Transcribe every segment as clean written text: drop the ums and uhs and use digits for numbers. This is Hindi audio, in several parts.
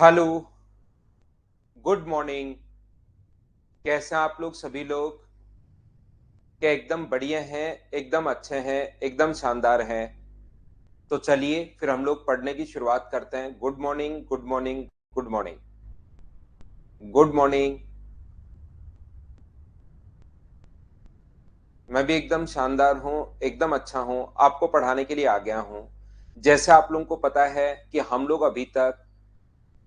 हेलो। Good morning. कैसे हैं आप लोग सभी लोग? क्या एकदम बढ़िया हैं? एकदम अच्छे हैं? एकदम शानदार हैं? तो चलिए फिर हम लोग पढ़ने की शुरुआत करते हैं। Good morning, good morning, good morning, good morning. मैं भी एकदम शानदार हूँ, एकदम अच्छा हूँ। आपको पढ़ाने के लिए आ गया हूँ। जैसे आप लोगों को पता है कि हम लोग अभी तक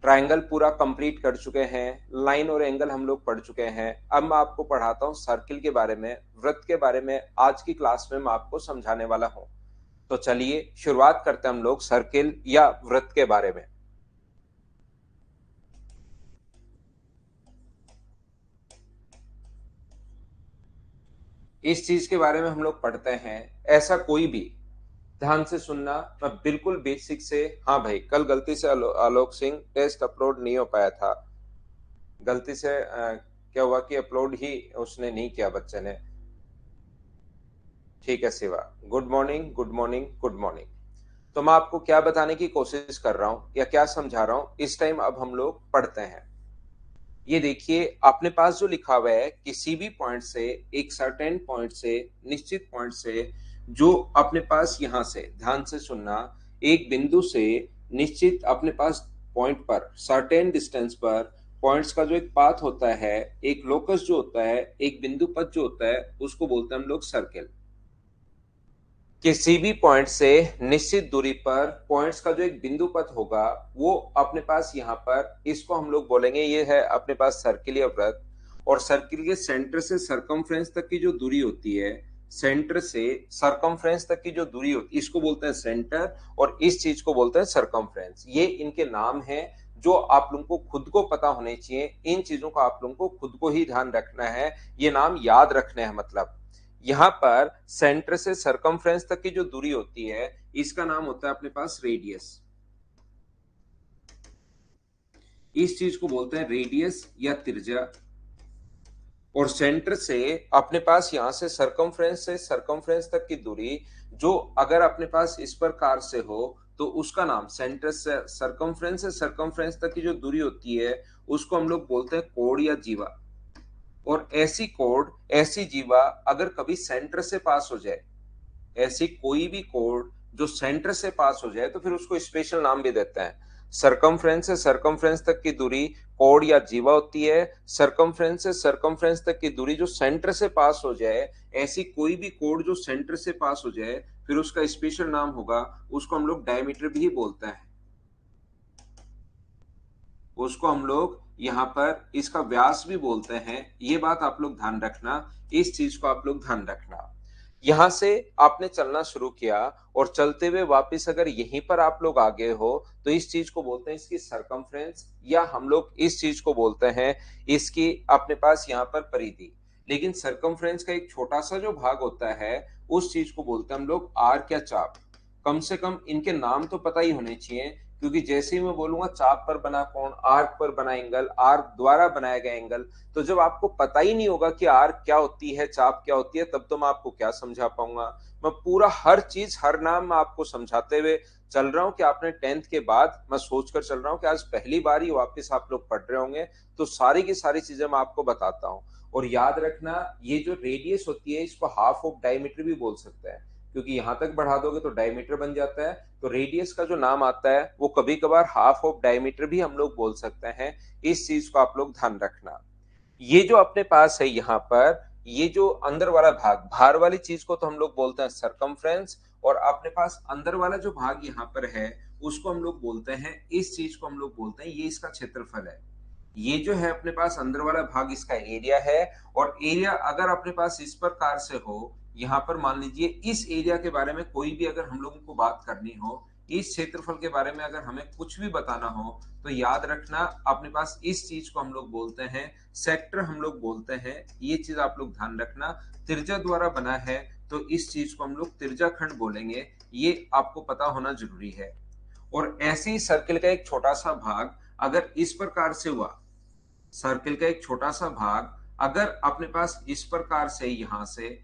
ट्रायंगल पूरा कंप्लीट कर चुके हैं, लाइन और एंगल हम लोग पढ़ चुके हैं। अब मैं आपको पढ़ाता हूँ सर्किल के बारे में, वृत्त के बारे में। आज की क्लास में मैं आपको समझाने वाला हूँ। तो चलिए शुरुआत करते हैं हम लोग सर्किल या वृत्त के बारे में। इस चीज के बारे में हम लोग पढ़ते हैं, ऐसा कोई भी, ध्यान से सुनना, मैं बिल्कुल बेसिक से। हाँ भाई, कल गलती से आलोक सिंह टेस्ट अपलोड नहीं हो पाया था। गलती से क्या हुआ कि अपलोड ही उसने नहीं किया बच्चे ने। ठीक है Shiva. Good morning, good morning, good morning. तो मैं आपको क्या बताने की कोशिश कर रहा हूं या क्या समझा रहा हूं इस टाइम, अब हम लोग पढ़ते हैं। ये देखिए अपने पास जो लिखा हुआ है, किसी भी पॉइंट से, एक सर्टेन पॉइंट से, निश्चित पॉइंट से, जो अपने पास यहां से, ध्यान से सुनना, एक बिंदु से निश्चित अपने पास पॉइंट पर, सर्टेन डिस्टेंस पर पॉइंट्स का जो एक पाथ होता है, एक लोकस जो होता है, एक बिंदु पथ जो होता है, उसको बोलते हैं हम लोग सर्किल। किसी भी पॉइंट से निश्चित दूरी पर पॉइंट्स का जो एक बिंदु पथ होगा, वो अपने पास यहाँ पर, इसको हम लोग बोलेंगे, ये है अपने पास सर्किल या वृत्त। और सर्किल के सेंटर से सरकमफ्रेंस तक की जो दूरी होती है, सेंटर से सरकमफ्रेंस तक की जो दूरी होती है, इसको बोलते हैं सेंटर, और इस चीज को बोलते हैं सरकमफ्रेंस। ये इनके नाम हैं जो आप लोगों को खुद को पता होने चाहिए। इन चीजों का आप लोगों को खुद को ही ध्यान रखना है, ये नाम याद रखने हैं। मतलब यहाँ पर सेंटर से सरकमफ्रेंस तक की जो दूरी होती है, इसका नाम होता है अपने पास रेडियस। इस चीज को बोलते हैं रेडियस या त्रिज्या। और सेंटर से अपने पास यहां से सरकमफ्रेंस तक की दूरी, जो अगर अपने पास इस प्रकार से हो, तो उसका नाम, सेंटर से सरकमफ्रेंस तक की जो दूरी होती है, उसको हम लोग बोलते हैं कोण या जीवा। और ऐसी कोण, ऐसी जीवा अगर कभी सेंटर से पास हो जाए, ऐसी कोई भी कोड जो सेंटर से पास हो जाए, तो फिर उसको स्पेशल नाम भी देते हैं। सरकमफ्रेंस से सरकमफ्रेंस तक की दूरी कोड या जीवा होती है। सरकमफ्रेंस से सरकमफ्रेंस तक की दूरी जो सेंटर से पास हो जाए, ऐसी कोई भी कोड जो सेंटर से पास हो जाए, फिर उसका स्पेशल नाम होगा, उसको हम लोग डायमीटर भी बोलते हैं। उसको हम लोग यहाँ पर इसका व्यास भी बोलते हैं। ये बात आप लोग ध्यान रखना, इस चीज को आप लोग ध्यान रखना। यहां से आपने चलना शुरू किया और चलते हुए वापस अगर यहीं पर आप लोग आ गए हो, तो इस चीज को बोलते हैं इसकी सरकमफ्रेंस, या हम लोग इस चीज को बोलते हैं इसकी अपने पास यहाँ पर परिधि। लेकिन सरकमफ्रेंस का एक छोटा सा जो भाग होता है, उस चीज को बोलते हैं हम लोग आर्क या चाप। कम से कम इनके नाम तो पता ही होने चाहिए, क्योंकि जैसे ही मैं बोलूंगा चाप पर बना कोण, आर्क पर बना एंगल, आर्क द्वारा बनाया गया एंगल, तो जब आपको पता ही नहीं होगा कि आर्क क्या होती है, चाप क्या होती है, तब तो मैं आपको क्या समझा पाऊंगा। मैं पूरा हर चीज, हर नाम मैं आपको समझाते हुए चल रहा हूं कि आपने टेंथ के बाद, मैं सोचकर चल रहा हूं कि आज पहली बार ही वापस आप लोग पढ़ रहे होंगे, तो सारी की सारी चीजें मैं आपको बताता हूँ। और याद रखना, ये जो रेडियस होती है, इसको हाफ ऑफ डायमीटर भी बोल सकते हैं, क्योंकि यहां तक बढ़ा दोगे तो डायमीटर बन जाता है। तो रेडियस का जो नाम आता है, वो कभी कभार हाफ ऑफ डायमीटर भी हम लोग बोल सकते हैं। इस चीज को आप लोग ध्यान रखना। ये जो अपने पास है यहाँ पर, ये जो अंदर वाला भाग, बाहर वाली चीज को तो हम लोग बोलते हैं सरकमफ्रेंस, और अपने पास अंदर वाला जो भाग यहाँ पर है, उसको हम लोग बोलते हैं, इस चीज को हम लोग बोलते हैं, ये इसका क्षेत्रफल है। ये जो है अपने पास अंदर वाला भाग, इसका एरिया है। और एरिया अगर अपने पास इस प्रकार से हो, यहाँ पर मान लीजिए इस एरिया के बारे में कोई भी अगर हम लोगों को बात करनी हो, इस क्षेत्रफल के बारे में अगर हमें कुछ भी बताना हो, तो याद रखना अपने पास इस चीज को हम लोग बोलते हैं सेक्टर, हम लोग बोलते हैं। ये चीज आप लोग ध्यान रखना। त्रिज्या द्वारा बना है, तो इस चीज को हम लोग त्रिज्या खंड बोलेंगे। ये आपको पता होना जरूरी है। और ऐसे ही सर्किल का एक छोटा सा भाग अगर इस प्रकार से हुआ, सर्किल का एक छोटा सा भाग अगर अपने पास इस प्रकार से, यहां से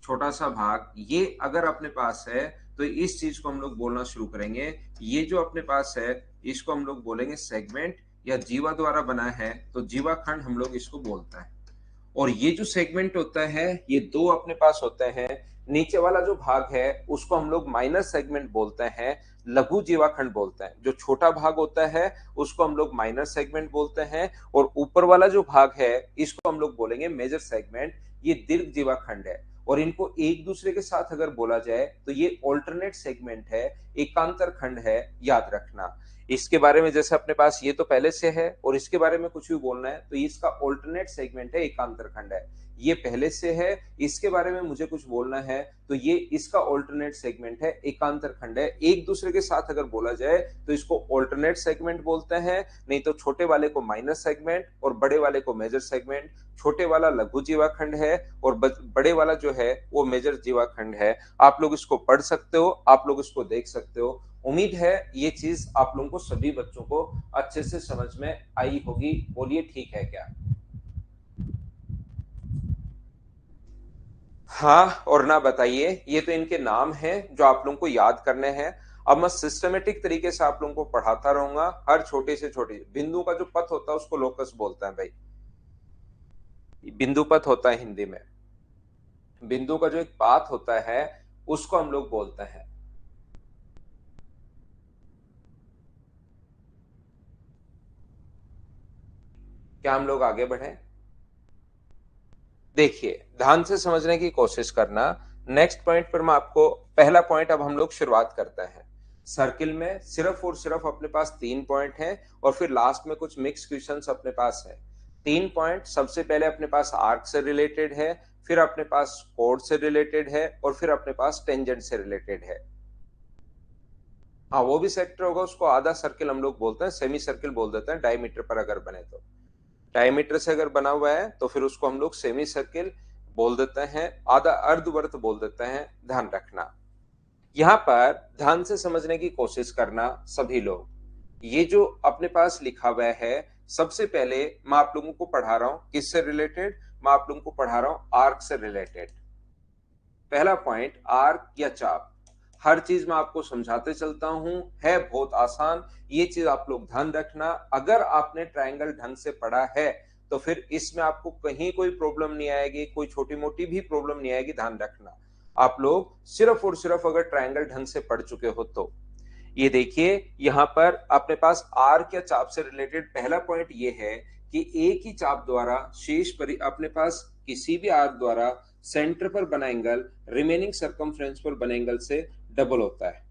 छोटा सा भाग ये अगर अपने पास है, तो इस चीज को हम लोग बोलना शुरू करेंगे। ये जो अपने पास है इसको हम लोग बोलेंगे सेगमेंट या जीवा द्वारा बना है, तो जीवा खंड हम लोग इसको बोलते हैं। और ये जो सेगमेंट होता है ये दो अपने पास होते हैं। नीचे वाला जो भाग है उसको हम लोग माइनर सेगमेंट बोलते हैं, लघु जीवाखंड बोलते हैं। जो छोटा भाग होता है उसको हम लोग माइनर सेगमेंट बोलते हैं, और ऊपर वाला जो भाग है इसको हम लोग बोलेंगे मेजर सेगमेंट। ये दीर्घ जीवाखंड है, और इनको एक दूसरे के साथ अगर बोला जाए तो ये ऑल्टरनेट सेगमेंट है, एकांतर खंड है, याद रखना। इसके बारे में जैसे अपने पास ये तो पहले से है, और इसके बारे में कुछ भी बोलना है तो इसका ऑल्टरनेट सेगमेंट है, एकांतर खंड है। ये पहले से है, इसके बारे में मुझे कुछ बोलना है तो ये इसका ऑल्टरनेट सेगमेंट है, एकांतर खंड है। एक दूसरे के साथ अगर बोला जाए तो इसको ऑल्टरनेट सेगमेंट बोलते हैं, नहीं तो छोटे वाले को माइनर सेगमेंट और बड़े वाले को मेजर सेगमेंट। छोटे वाला लघु जीवाखंड है और बड़े वाला जो है वो मेजर जीवाखंड है। आप लोग इसको पढ़ सकते हो, आप लोग इसको देख सकते हो। उम्मीद है ये चीज आप लोगों को, सभी बच्चों को अच्छे से समझ में आई होगी। बोलिए ठीक है क्या? हाँ और ना बताइए। ये तो इनके नाम हैं जो आप लोगों को याद करने हैं। अब मैं सिस्टमेटिक तरीके से आप लोगों को पढ़ाता रहूंगा। हर छोटे से छोटे बिंदु का जो पथ होता है उसको लोकस बोलते हैं भाई। बिंदु पथ होता है हिंदी में। बिंदु का जो एक पाथ होता है उसको हम लोग बोलते हैं। क्या हम लोग आगे बढ़े? देखिए, ध्यान से समझने की कोशिश करना। नेक्स्ट पॉइंट पर मैं आपको, पहला पॉइंट अब हम लोग शुरुआत करते हैं। सर्किल में सिर्फ और सिर्फ अपने पास 3 पॉइंट हैं, और फिर लास्ट में कुछ मिक्स क्वेश्चंस अपने पास है। 3 पॉइंट सबसे पहले अपने पास आर्क से रिलेटेड है, फिर अपने पास कोड से रिलेटेड है, और फिर अपने पास टेंजेंट से रिलेटेड है। हाँ, वो भी सेक्टर होगा, उसको आधा सर्किल हम लोग बोलते हैं, सेमी सर्किल बोल देते हैं डायमीटर पर अगर बने तो। डायमीटर से अगर बना हुआ है तो फिर उसको हम लोग सेमी सर्किल बोल देते हैं, आधा अर्धवर्त बोल देते हैं। ध्यान रखना, यहां पर ध्यान से समझने की कोशिश करना सभी लोग। ये जो अपने पास लिखा हुआ है, सबसे पहले मैं आप लोगों को पढ़ा रहा हूं किससे रिलेटेड? मैं आप लोगों को पढ़ा रहा हूं आर्क से रिलेटेड। पहला पॉइंट, आर्क या चाप। हर चीज मैं आपको समझाते चलता हूं, है बहुत आसान। ये चीज आप लोग ध्यान रखना। अगर आपने ट्रायंगल ढंग से पढ़ा है तो फिर इसमें आपको कहीं कोई प्रॉब्लम नहीं आएगी, कोई छोटी मोटी भी प्रॉब्लम नहीं आएगी। ध्यान रखना, आप लोग सिर्फ और सिर्फ अगर ट्रायंगल ढंग से पढ़ चुके हो तो। ये देखिए, यहां पर अपने पास आर्क या चाप से रिलेटेड पहला पॉइंट ये है कि एक ही चाप द्वारा शेष अपने पास किसी भी आर्क द्वारा सेंटर पर बना एंगल रिमेनिंग सरकमफ्रेंस पर बने एंगल से डबल होता है।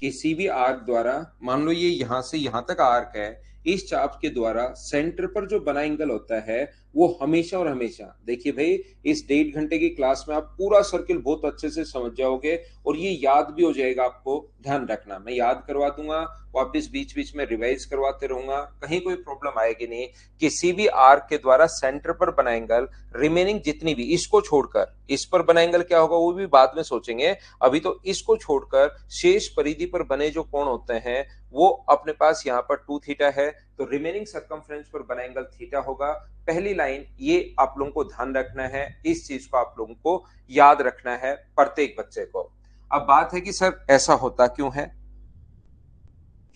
किसी भी आर्क द्वारा, मान लो ये यहां से यहां तक आर्क है, इस चाप के द्वारा सेंटर पर जो बना एंगल होता है वो हमेशा और हमेशा, देखिए भाई, इस 1.5 घंटे की क्लास में आप पूरा सर्किल बहुत अच्छे से समझ जाओगे, और ये याद भी हो जाएगा आपको। ध्यान रखना, मैं याद करवा दूंगा, वापस बीच बीच में रिवाइज करवाते रहूंगा, कहीं कोई प्रॉब्लम आएगी नहीं। किसी भी आर्क के द्वारा सेंटर पर बना एंगल रिमेनिंग जितनी भी, इसको छोड़कर, इस पर बना एंगल क्या होगा वो भी बाद में सोचेंगे, अभी तो इसको छोड़कर शेष परिधि पर बने जो कोण होते हैं वो अपने पास यहाँ पर 2 थीटा है, तो रिमेनिंग सरकमफ्रेंस पर बना एंगल थीटा होगा। पहली लाइन ये आप लोगों को ध्यान रखना है, इस चीज को आप लोगों को याद रखना है प्रत्येक बच्चे को। अब बात है कि सर ऐसा होता क्यों है?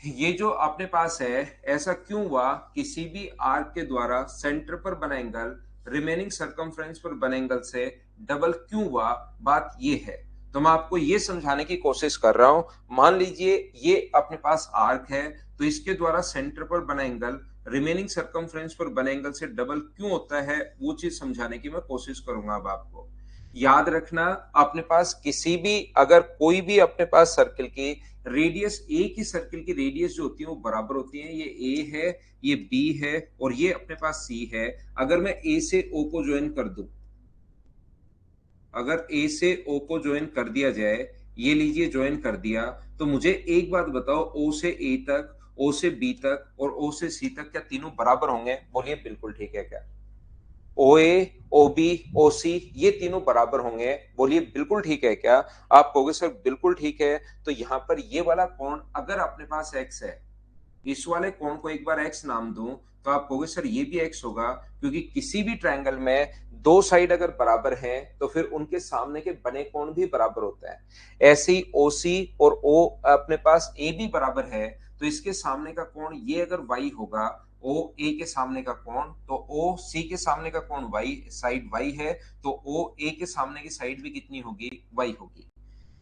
ये जो अपने पास है, ऐसा क्यों हुआ? किसी भी आर्क के द्वारा सेंटर पर बना एंगल रिमेनिंग सरकमफ्रेंस पर बने एंगल से डबल क्यों हुआ? बात ये है, तो मैं आपको ये समझाने की कोशिश कर रहा हूं। मान लीजिए ये अपने पास आर्क है, तो इसके द्वारा सेंटर पर बना एंगल रिमेनिंग सरकमफ्रेंस पर बने एंगल से डबल क्यों होता है, वो चीज समझाने की मैं कोशिश करूंगा। अब आपको याद रखना, अपने पास किसी भी, अगर कोई भी अपने पास सर्किल की रेडियस, एक ही सर्किल की रेडियस जो होती है वो बराबर होती है। ये ए है, ये बी है, और ये अपने पास सी है। अगर मैं ए से ओ को ज्वाइन कर दूं, अगर ए से ओ को ज्वाइन कर दिया जाए, ये लीजिए ज्वाइन कर दिया, तो मुझे एक बात बताओ, ओ से ए तक, ओ से बी तक और ओ से सी तक क्या तीनों बराबर होंगे? बोलिए बिल्कुल ठीक है क्या? ओ ए, ओ बी, ओ सी, ये तीनों बराबर होंगे? बोलिए बिल्कुल ठीक है क्या? आप कहोगे सर बिल्कुल ठीक है। तो यहां पर ये वाला कोण अगर अपने पास एक्स है, इस वाले कोण को एक बार एक्स नाम दूं, तो आप कहोगे सर ये भी एक्स होगा, क्योंकि किसी भी ट्रायंगल में दो साइड अगर बराबर हैं तो फिर उनके सामने के बने कोण भी बराबर होता है। ऐसे ही OC और O अपने पास ए भी बराबर है, तो इसके सामने का कोण ये अगर y होगा, ओ ए के सामने का कोण, तो ओ सी के सामने का कोण y साइड y है, तो ओ ए के सामने की साइड भी कितनी होगी, y होगी।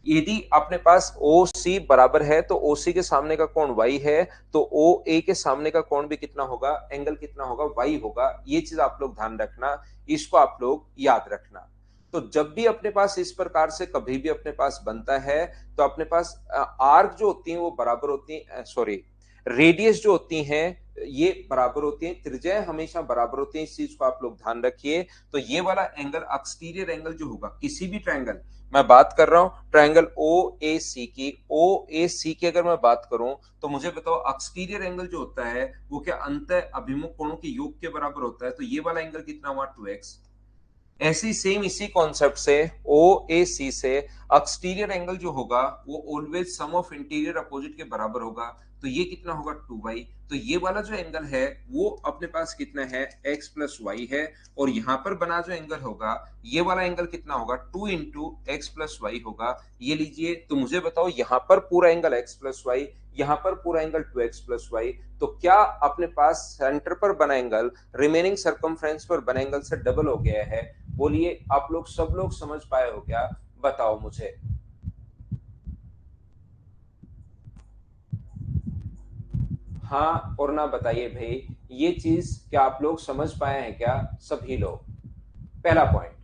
यदि अपने पास ओ सी बराबर है तो ओ सी के सामने का कोण y है, तो ओ ए के सामने का कोण भी कितना होगा, एंगल कितना होगा, y होगा। ये चीज आप लोग ध्यान रखना, इसको आप लोग याद रखना। तो जब भी अपने पास इस प्रकार से कभी भी अपने पास बनता है, तो अपने पास आर्क जो होती है वो बराबर होती है, सॉरी रेडियस जो होती हैं ये बराबर होती हैं, त्रिज्याएं हमेशा बराबर होती हैं, इस चीज को आप लोग ध्यान रखिए। तो ये वाला एंगल एक्सटीरियर एंगल जो होगा किसी भी ट्रायंगल, मैं बात कर रहा हूं ट्रायंगल ओ ए सी की अगर मैं बात करूं, तो मुझे बताओ एक्सटीरियर एंगल जो होता है वो क्या अंत अभिमुख कोणों के योग के बराबर होता है, तो ये वाला एंगल कितना हुआ, 2x। ऐसी सेम इसी कॉन्सेप्ट से ओ ए सी से एक्सटीरियर एंगल जो होगा वो always sum of interior opposite के बराबर होगा, तो ये कितना होगा, 2y। तो ये वाला जो एंगल है वो अपने पास कितना है, x प्लस वाई है, और यहां पर बना जो एंगल होगा ये वाला एंगल कितना होगा, 2 इंटू एक्स प्लस वाई होगा। ये लीजिए, तो मुझे बताओ यहां पर पूरा एंगल x प्लस वाई, यहां पर पूरा एंगल 2x प्लस वाई, तो क्या अपने पास सेंटर पर बना एंगल रिमेनिंग सरकमफ्रेंस पर बने एंगल से डबल हो गया है? बोलिए, आप लोग सब लोग समझ पाए हो क्या, बताओ मुझे। हाँ और ना बताइए भाई, ये चीज क्या आप लोग समझ पाए हैं क्या, सभी लोग? पहला पॉइंट,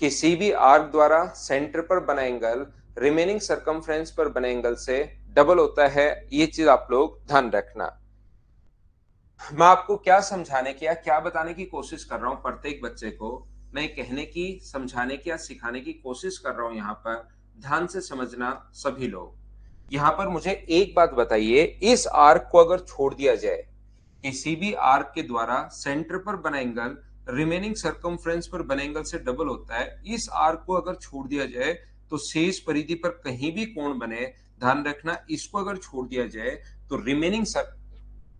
किसी भी आर्क द्वारा सेंटर पर बना एंगल रिमेनिंग सरकमफ्रेंस पर बने एंगल से डबल होता है, ये चीज आप लोग ध्यान रखना। मैं आपको क्या समझाने की या क्या बताने की कोशिश कर रहा हूं, प्रत्येक बच्चे को मैं कहने की, समझाने की या सिखाने की कोशिश कर रहा हूं, यहां पर ध्यान से समझना सभी लोग। यहां पर मुझे एक बात बताइए, इस आर्क को अगर छोड़ दिया जाए, किसी भी आर्क के द्वारा सेंटर पर बना एंगल रिमेनिंग सरकमफ्रेंस पर बने एंगल से डबल होता है, इस आर्क को अगर छोड़ दिया जाए तो शेष परिधि पर कहीं भी कोण बने, ध्यान रखना इसको अगर छोड़ दिया जाए तो रिमेनिंग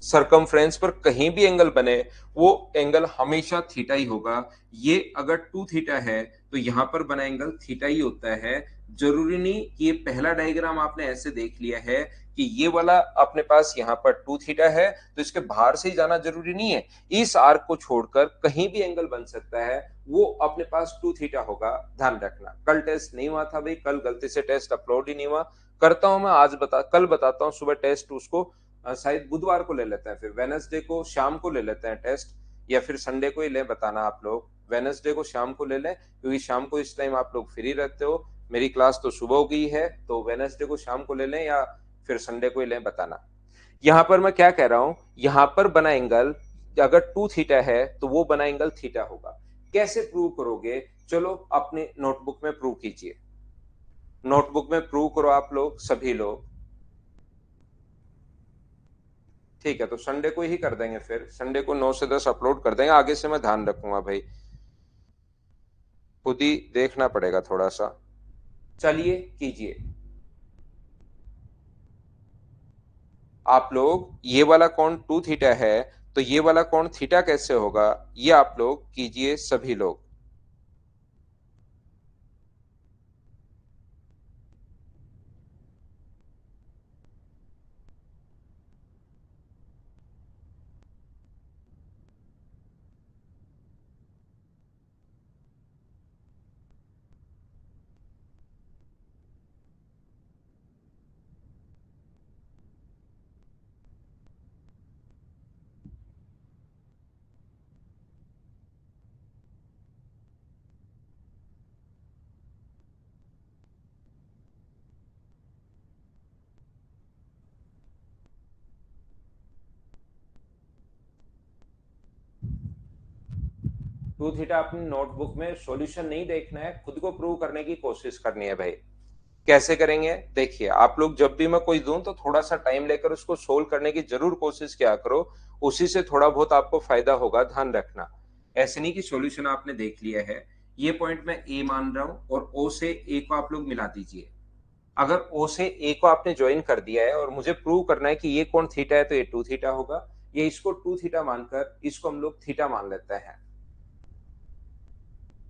सरकमफ्रेंस पर कहीं भी एंगल बने वो एंगल हमेशा थीटा ही होगा। ये अगर 2 थीटा है तो यहां पर बना एंगल थीटा ही होता है। जरूरी नहीं कि ये पहला डायग्राम आपने ऐसे देख लिया है कि ये वाला अपने पास यहाँ पर 2 थीटा है तो इसके बाहर से ही जाना जरूरी नहीं है। इस आर्क को छोड़कर कहीं भी एंगल बन सकता है, वो अपने पास 2 थीटा होगा, ध्यान रखना। कल टेस्ट नहीं हुआ था भाई, कल गलती से टेस्ट अपलोड ही नहीं हुआ, करता हूं मैं आज, कल बताता हूँ सुबह टेस्ट। उसको शायद बुधवार को ले लेते हैं, फिर वेनसडे को शाम को ले लेते हैं टेस्ट, या फिर संडे को ही ले, बताना आप लोग। वेनसडे को शाम को ले लें क्योंकि शाम को इस टाइम आप लोग फ्री रहते हो, मेरी क्लास तो सुबह हो गई है, तो वेनसडे को शाम को ले लें या फिर संडे को ही लें, बताना। यहां पर मैं क्या कह रहा हूं, यहां पर बना एंगल अगर 2 थीटा है तो वो बना एंगल थीटा होगा। कैसे प्रूव करोगे, चलो अपने नोटबुक में प्रूव कीजिए, नोटबुक में प्रूव करो आप लोग सभी लोग। ठीक है, तो संडे को ही कर देंगे, फिर संडे को 9 से 10 अपलोड कर देंगे, आगे से मैं ध्यान रखूंगा भाई, खुद ही देखना पड़ेगा थोड़ा सा। चलिए कीजिए आप लोग, ये वाला कोण 2 थीटा है तो ये वाला कोण थीटा कैसे होगा, ये आप लोग कीजिए सभी लोग। टू थीटा अपनी नोटबुक में सॉल्यूशन नहीं देखना है, खुद को प्रूव करने की कोशिश करनी है भाई। कैसे करेंगे, देखिए आप लोग, जब भी मैं कोई दूं तो थोड़ा सा टाइम लेकर उसको सोल्व करने की जरूर कोशिश किया करो, उसी से थोड़ा बहुत आपको फायदा होगा, ध्यान रखना। ऐसे नहीं कि सॉल्यूशन आपने देख लिया है, ये पॉइंट मैं ए मान रहा हूं और ओ से ए को आप लोग मिला दीजिए। अगर ओ से ए को आपने ज्वाइन कर दिया है और मुझे प्रूव करना है कि ये कोण थीटा है तो ये 2 थीटा होगा, ये इसको 2 थीटा मानकर इसको हम लोग थीटा मान लेते हैं।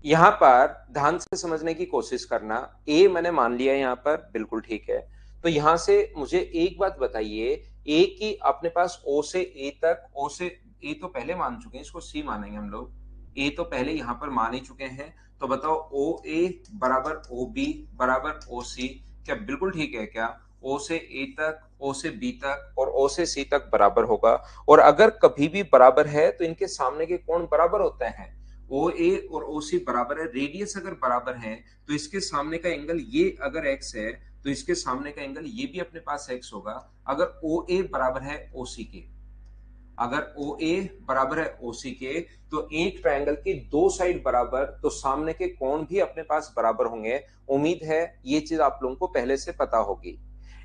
यहां पर ध्यान से समझने की कोशिश करना। ए मैंने मान लिया यहां पर, बिल्कुल ठीक है। तो यहां से मुझे एक बात बताइए, ए की अपने पास ओ से ए तक, ओ से ए तो पहले मान चुके हैं, इसको सी मानेंगे हम लोग। ए तो पहले यहां पर मान ही चुके हैं। तो बताओ ओ ए बराबर ओ बी बराबर ओ सी, क्या बिल्कुल ठीक है क्या? ओ से ए तक, ओ से बी तक और ओ से सी तक बराबर होगा। और अगर कभी भी बराबर है तो इनके सामने के कोण बराबर होते हैं। ओ ए और ओ सी बराबर है, रेडियस अगर बराबर है तो इसके सामने का एंगल ये अगर एक्स है तो इसके सामने का एंगल ये भी अपने पास एक्स होगा। अगर ओ ए बराबर है ओ सी के, अगर ओ ए बराबर है ओ सी के, तो एक ट्रायंगल की दो साइड बराबर तो सामने के कोण भी अपने पास बराबर होंगे। उम्मीद है ये चीज आप लोगों को पहले से पता होगी।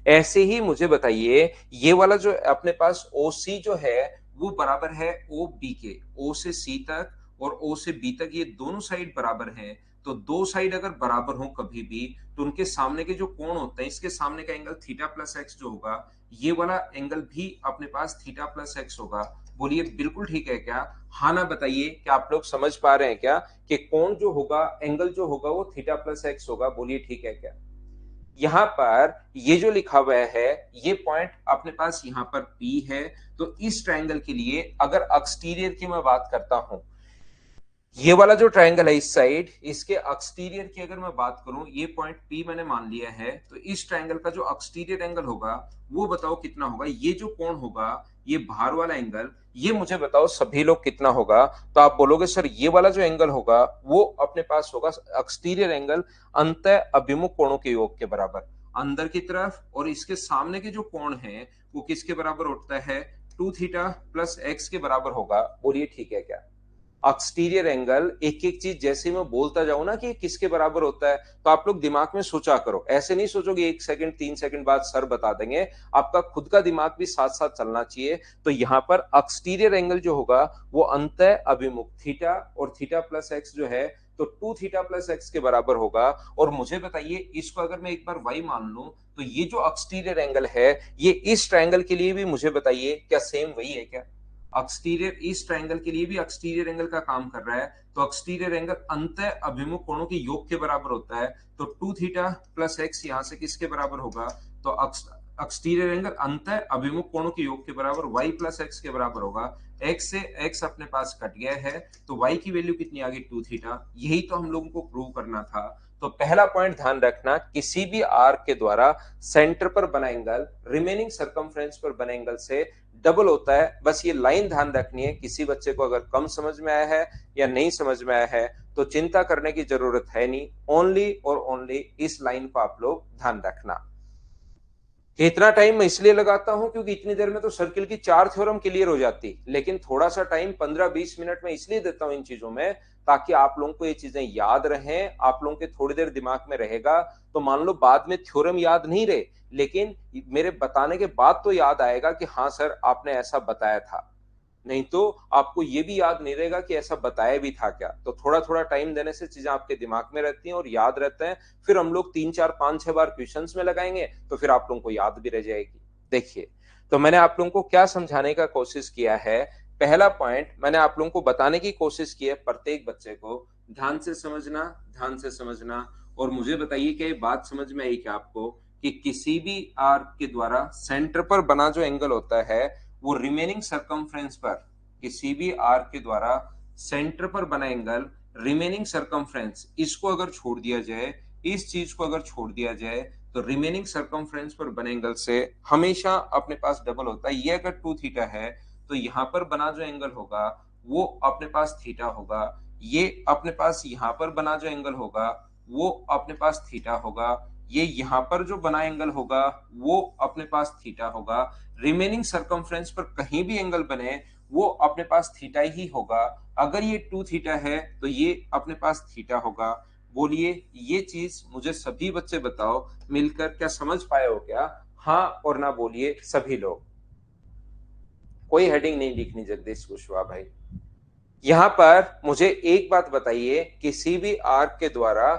ऐसे ही मुझे बताइए, ये वाला जो अपने पास ओ सी जो है वो बराबर है ओ बी के। ओ से सी तक और ओ से बी तक ये दोनों साइड बराबर हैं। तो दो साइड अगर बराबर हो कभी भी, तो उनके सामने के जो कोण होते हैं, इसके सामने का एंगल थीटा प्लस एक्स जो होगा, ये वाला एंगल भी अपने पास थीटा प्लस एक्स होगा। बोलिए बिल्कुल ठीक है क्या? हाँ ना बताइए, क्या आप लोग समझ पा रहे हैं क्या कि कोण जो होगा, एंगल जो होगा वो थीटा प्लस एक्स होगा? बोलिए ठीक है क्या? यहां पर ये जो लिखा हुआ है, ये पॉइंट अपने पास यहां पर P है। तो इस ट्रायंगल के लिए अगर एक्सटीरियर की मैं बात करता हूं, ये वाला जो ट्रायंगल है इस साइड, इसके एक्सटीरियर की अगर मैं बात करूं, ये पॉइंट P मैंने मान लिया है। तो इस ट्रायंगल का जो एक्सटीरियर एंगल होगा वो बताओ कितना होगा? ये जो कोण होगा, ये बाहर वाला एंगल, ये मुझे बताओ सभी लोग कितना होगा? तो आप बोलोगे सर ये वाला जो एंगल होगा वो अपने पास होगा एक्सटीरियर एंगल अंतः अभिमुख कोणों के योग के बराबर। अंदर की तरफ और इसके सामने के जो कोण है वो किसके बराबर होता है? 2 थीटा प्लस एक्स के बराबर होगा। बोलिए ठीक है क्या? एक्सटीरियर एंगल, एक एक चीज जैसे मैं बोलता जाऊं ना कि किसके बराबर होता है, तो आप लोग दिमाग में सोचा करो। ऐसे नहीं सोचोगे 1 सेकंड 3 सेकंड बाद सर बता देंगे, आपका खुद का दिमाग भी साथ साथ चलना चाहिए। तो यहां पर एक्सटीरियर एंगल जो होगा वो अंतः अभिमुख थीटा और थीटा प्लस एक्स जो है, तो 2 थीटा प्लस एक्स के बराबर होगा। और मुझे बताइए, इसको अगर मैं एक बार वाई मान लूं, तो ये जो एक्सटीरियर एंगल है, ये इस ट्रायंगल के लिए भी मुझे बताइए क्या सेम वही है क्या? एक्सटीरियर इस ट्रायंगल के लिए भी एक्सटीरियर एंगल का काम कर रहा है। तो एक्सटीरियर एंगल अंतः अभिमुख कोणों के योग के बराबर होता है। तो 2 थीटा प्लस एक्स यहां से किसके बराबर होगा? तो एक्सटीरियर एंगल अंतः अभिमुख कोणों के योग के बराबर वाई प्लस एक्स के बराबर होगा। एक्स से एक्स अपने पास कट गया है, तो वाई की वैल्यू कितनी आ गई? 2 थीटा। यही तो हम लोगों को प्रूव करना था। तो पहला पॉइंट ध्यान रखना, किसी भी आर्क के द्वारा सेंटर पर बना एंगल रिमेनिंग सरकमफ्रेंस पर बने एंगल से डबल होता है। बस ये लाइन ध्यान रखनी है। किसी बच्चे को अगर कम समझ में आया है या नहीं समझ में आया है तो चिंता करने की जरूरत है नहीं। ओनली और ओनली इस लाइन को आप लोग ध्यान रखना। इतना टाइम मैं इसलिए लगाता हूं क्योंकि इतनी देर में तो सर्किल की 4 थ्योरम क्लियर हो जाती, लेकिन थोड़ा सा टाइम 15-20 मिनट में इसलिए देता हूं इन चीजों में, ताकि आप लोगों को ये चीजें याद रहें, आप लोगों के थोड़ी देर दिमाग में रहेगा। तो मान लो बाद में थ्योरम याद नहीं रहे, लेकिन मेरे बताने के बाद तो याद आएगा कि हाँ सर आपने ऐसा बताया था। नहीं तो आपको ये भी याद नहीं रहेगा कि ऐसा बताया भी था क्या। तो थोड़ा थोड़ा टाइम देने से चीजें आपके दिमाग में रहती हैं और याद रहते हैं। फिर हम लोग 3 4 5 6 बार क्वेश्चंस में लगाएंगे तो फिर आप लोगों को याद भी रह जाएगी। देखिए, तो मैंने आप लोगों को क्या समझाने का कोशिश किया है? पहला पॉइंट मैंने आप लोगों को बताने की कोशिश की है, प्रत्येक बच्चे को ध्यान से समझना, ध्यान से समझना। और मुझे बताइए कि ये बात समझ में आई क्या आपको कि किसी भी आर्क के द्वारा सेंटर पर बना जो एंगल होता है वो रिमेनिंग सरकमफ्रेंस पर, किसी भी आर्क के द्वारा सेंटर पर बना एंगल रिमेनिंग सरकमफ्रेंस, इसको अगर छोड़ दिया जाए, इस चीज को अगर छोड़ दिया जाए, तो रिमेनिंग सरकमफ्रेंस पर बने एंगल से हमेशा अपने पास डबल होता है। ये अगर 2 थीटा है तो यहां पर बना जो एंगल होगा वो अपने पास थीटा होगा। ये अपने पास यहां पर बना जो एंगल होगा वो अपने पास थीटा होगा। ये यहां पर जो बना एंगल होगा वो अपने पास थीटा होगा। रिमेनिंग सरकमफ्रेंस पर कहीं भी एंगल बने वो अपने पास थीटा ही होगा। अगर ये 2 थीटा है तो ये अपने पास थीटा होगा। बोलिए ये चीज मुझे सभी बच्चे बताओ मिलकर, क्या समझ पाए हो क्या? हाँ और ना बोलिए सभी लोग। कोई हेडिंग नहीं लिखनी जगदीश कुशवाहा भाई। यहां पर मुझे एक बात बताइए, किसी भी आर्क के द्वारा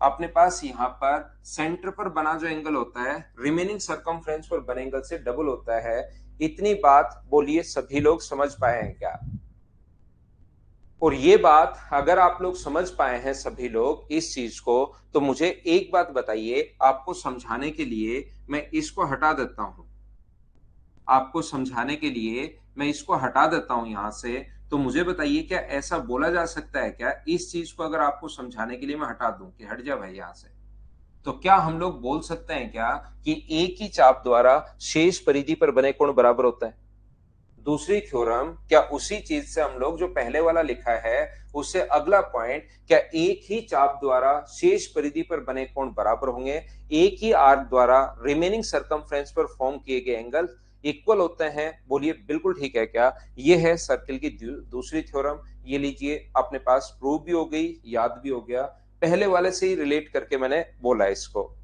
अपने पास यहां पर सेंटर पर बना जो एंगल होता है रिमेनिंग सरकमफ्रेंस पर बने एंगल से डबल होता है। इतनी बात बोलिए सभी लोग समझ पाए हैं क्या? और ये बात अगर आप लोग समझ पाए हैं सभी लोग इस चीज को, तो मुझे एक बात बताइए, आपको समझाने के लिए मैं इसको हटा देता हूं, आपको समझाने के लिए मैं इसको हटा देता हूं यहां से। तो मुझे बताइए, क्या ऐसा बोला जा सकता है क्या, इस चीज को अगर आपको समझाने के लिए मैं हटा दूं कि हट जा भाई यहां से, तो क्या हम लोग बोल सकते हैं क्या कि एक ही चाप द्वारा शेष परिधि पर बने कोण बराबर होता है? दूसरी थ्योरम, क्या उसी चीज से हम लोग जो पहले वाला लिखा है उससे अगला पॉइंट, क्या एक ही चाप द्वारा शेष परिधि पर बने कोण बराबर होंगे, एक ही आर्क द्वारा रिमेनिंग सरकमफ्रेंस पर फॉर्म किए गए एंगल इक्वल होते हैं? बोलिए बिल्कुल ठीक है क्या? ये है सर्किल की दूसरी थ्योरम। ये लीजिए, अपने पास प्रूव भी हो गई, याद भी हो गया, पहले वाले से ही रिलेट करके मैंने बोला इसको।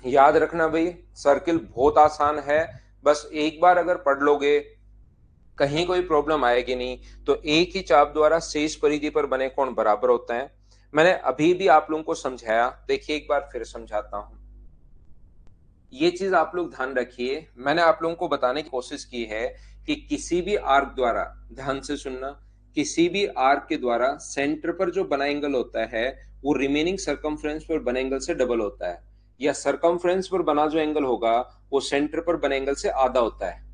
याद रखना भाई, सर्किल बहुत आसान है, बस एक बार अगर पढ़ लोगे कहीं कोई प्रॉब्लम आएगी नहीं। तो एक ही चाप द्वारा शेष परिधि पर बने कोण बराबर होते हैं। मैंने अभी भी आप लोगों को समझाया, देखिए एक बार फिर समझाता हूं। ये चीज आप लोग ध्यान रखिए, मैंने आप लोगों को बताने की कोशिश की है कि किसी भी आर्क द्वारा, ध्यान से सुनना, किसी भी आर्क के द्वारा सेंटर पर जो बना एंगल होता है वो रिमेनिंग सरकमफ्रेंस पर बने एंगल से डबल होता है, या सरकमफ्रेंस पर बना जो एंगल होगा वो सेंटर पर बने एंगल से आधा होता है।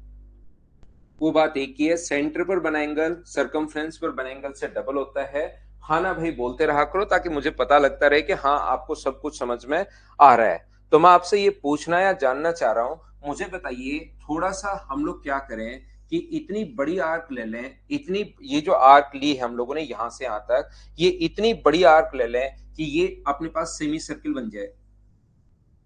वो बात एक ही है, सेंटर पर बना एंगल सरकमफ्रेंस पर बने एंगल से डबल होता है। हाँ ना भाई बोलते रहा करो ताकि मुझे पता लगता रहे कि हाँ आपको सब कुछ समझ में आ रहा है। तो मैं आपसे ये पूछना या जानना चाह रहा हूं, मुझे बताइए थोड़ा सा हम लोग क्या करें कि इतनी बड़ी आर्क ले लें, इतनी ये जो आर्क ली है हम लोगों ने यहां से यहां तक, ये इतनी बड़ी आर्क ले लें कि ये अपने पास सेमी सर्किल बन जाए।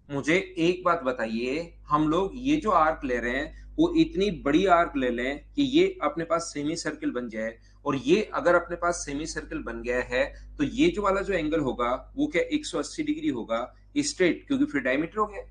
मुझे एक बात बताइए, हम लोग ये जो आर्क ले रहे हैं वो इतनी बड़ी आर्क ले लें कि ये अपने पास सेमी सर्किल बन जाए, और ये अगर अपने पास सेमी सर्किल बन गया है तो ये जो वाला जो एंगल होगा वो क्या 180 डिग्री होगा स्ट्रेट, क्योंकि फिर डायमीटर हो गया,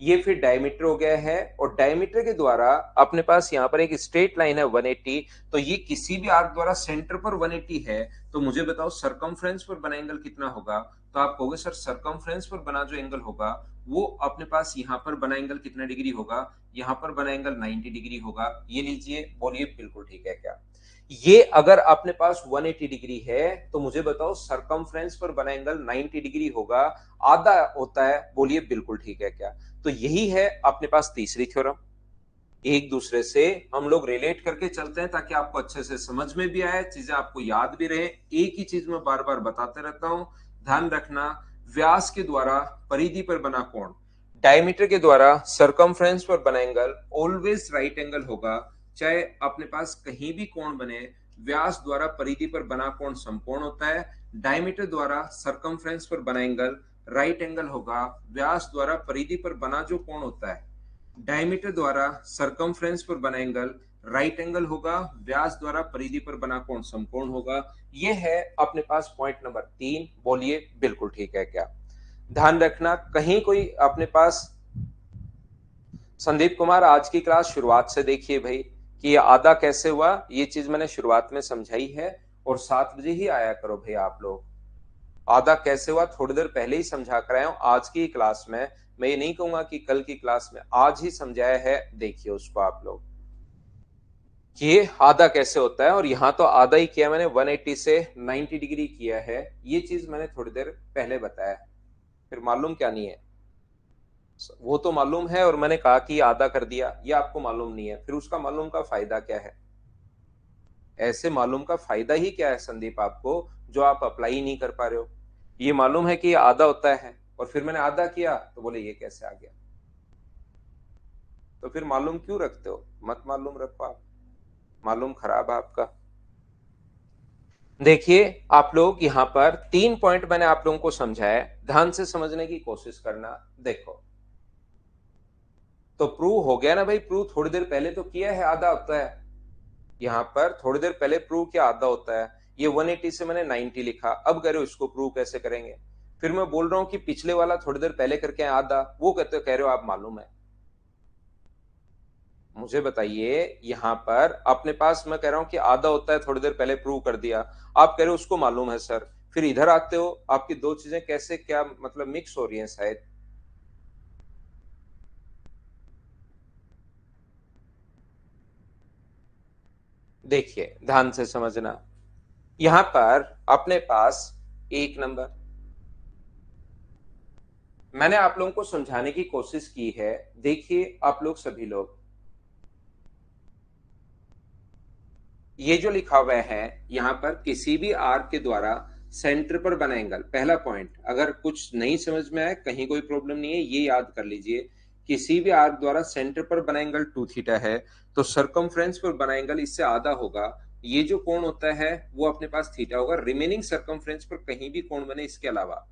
ये फिर डायमीटर हो गया है, और डायमीटर के द्वारा अपने पास यहाँ पर एक स्ट्रेट लाइन है 180। तो ये किसी भी आर्क द्वारा सेंटर पर 180 है, तो मुझे बताओ सरकमफ्रेंस पर बना एंगल कितना होगा? तो आप कहोगे सर सरकमफ्रेंस पर बना जो एंगल होगा वो अपने पास यहाँ पर बना एंगल कितना डिग्री होगा? यहाँ पर बना एंगल 90 डिग्री होगा। ये लीजिए, बोलिए बिल्कुल ठीक है क्या? ये अगर अपने पास 180 डिग्री है तो मुझे बताओ सरकमफ्रेंस पर बना एंगल 90 डिग्री होगा, आधा होता है। बोलिए बिल्कुल ठीक है क्या? तो यही है अपने पास तीसरी थ्योरम। एक दूसरे से हम लोग रिलेट करके चलते हैं ताकि आपको अच्छे से समझ में भी आए, चीजें आपको याद भी रहे। एक ही चीज मैं बार बार बताते रहता हूं, ध्यान रखना। व्यास के द्वारा परिधि पर बना कोण, डायमीटर के द्वारा सरकमफ्रेंस पर बना एंगल ऑलवेज राइट एंगल होगा। चाहे अपने पास कहीं भी कोण बने, व्यास द्वारा परिधि पर बना कोण समकोण होता है। डायमीटर द्वारा सरकमफ्रेंस पर बना एंगल राइट एंगल होगा। व्यास द्वारा परिधि पर बना जो कोण होता है, डायमीटर द्वारा सरकमफ्रेंस पर बना एंगल राइट एंगल होगा। व्यास द्वारा परिधि पर बना कोण समकोण होगा। ये है अपने पास पॉइंट नंबर 3। बोलिए बिल्कुल ठीक है क्या? ध्यान रखना कहीं कोई अपने पास, संदीप कुमार आज की क्लास शुरुआत से देखिए भाई कि ये आधा कैसे हुआ, ये चीज मैंने शुरुआत में समझाई है। और 7 बजे ही आया करो भाई आप लोग। आधा कैसे हुआ थोड़ी देर पहले ही समझा कर आया हूं आज की क्लास में। मैं ये नहीं कहूंगा कि कल की क्लास में, आज ही समझाया है, देखिए उसको आप लोग ये आधा कैसे होता है। और यहां तो आधा ही किया मैंने, 180 से 90 डिग्री किया है, ये चीज मैंने थोड़ी देर पहले बताया। फिर मालूम क्या नहीं है? वो तो मालूम है, और मैंने कहा कि आधा कर दिया, ये आपको मालूम नहीं है, फिर उसका मालूम का फायदा क्या है? ऐसे मालूम का फायदा ही क्या है संदीप आपको, जो आप अप्लाई नहीं कर पा रहे हो? ये मालूम है कि ये आधा होता है, और फिर मैंने आधा किया तो बोले ये कैसे आ गया? तो फिर मालूम क्यों रखते हो? मत मालूम रखो आप, मालूम खराब है आपका। देखिए आप लोग यहाँ पर 3 पॉइंट मैंने आप लोगों को समझाया, ध्यान से समझने की कोशिश करना। देखो, तो प्रूव हो गया ना भाई, प्रूव थोड़ी देर पहले तो किया है, आधा होता है। यहाँ पर थोड़ी देर पहले प्रूव किया आधा होता है। ये 180 से मैंने 90 लिखा, अब कह रहे हो इसको प्रूव कैसे करेंगे? फिर मैं बोल रहा हूं कि पिछले वाला थोड़ी देर पहले करके आधा, वो कह रहे हो आप मालूम है। मुझे बताइए, यहाँ पर अपने पास मैं कह रहा हूं कि आधा होता है, थोड़ी देर पहले प्रूव कर दिया, आप कह रहे हो उसको मालूम है सर। फिर इधर आते हो, आपकी दो चीजें कैसे क्या मतलब मिक्स हो रही हैं शायद। देखिए ध्यान से समझना, यहां पर अपने पास एक नंबर, मैंने आप लोगों को समझाने की कोशिश की है। देखिए आप लोग सभी लोग, ये जो लिखा हुआ है यहाँ पर किसी भी आर्क के द्वारा सेंटर पर बना एंगल, पहला पॉइंट, अगर कुछ नहीं समझ में आए कहीं कोई प्रॉब्लम नहीं है, ये याद कर लीजिए। किसी भी आर्क द्वारा सेंटर पर बना एंगल 2 थीटा है, तो सरकमफ्रेंस पर बना एंगल इससे आधा होगा। ये जो कोण होता है वो अपने पास थीटा होगा। रिमेनिंग सरकमफ्रेंस पर कहीं भी कोण बने इसके अलावा,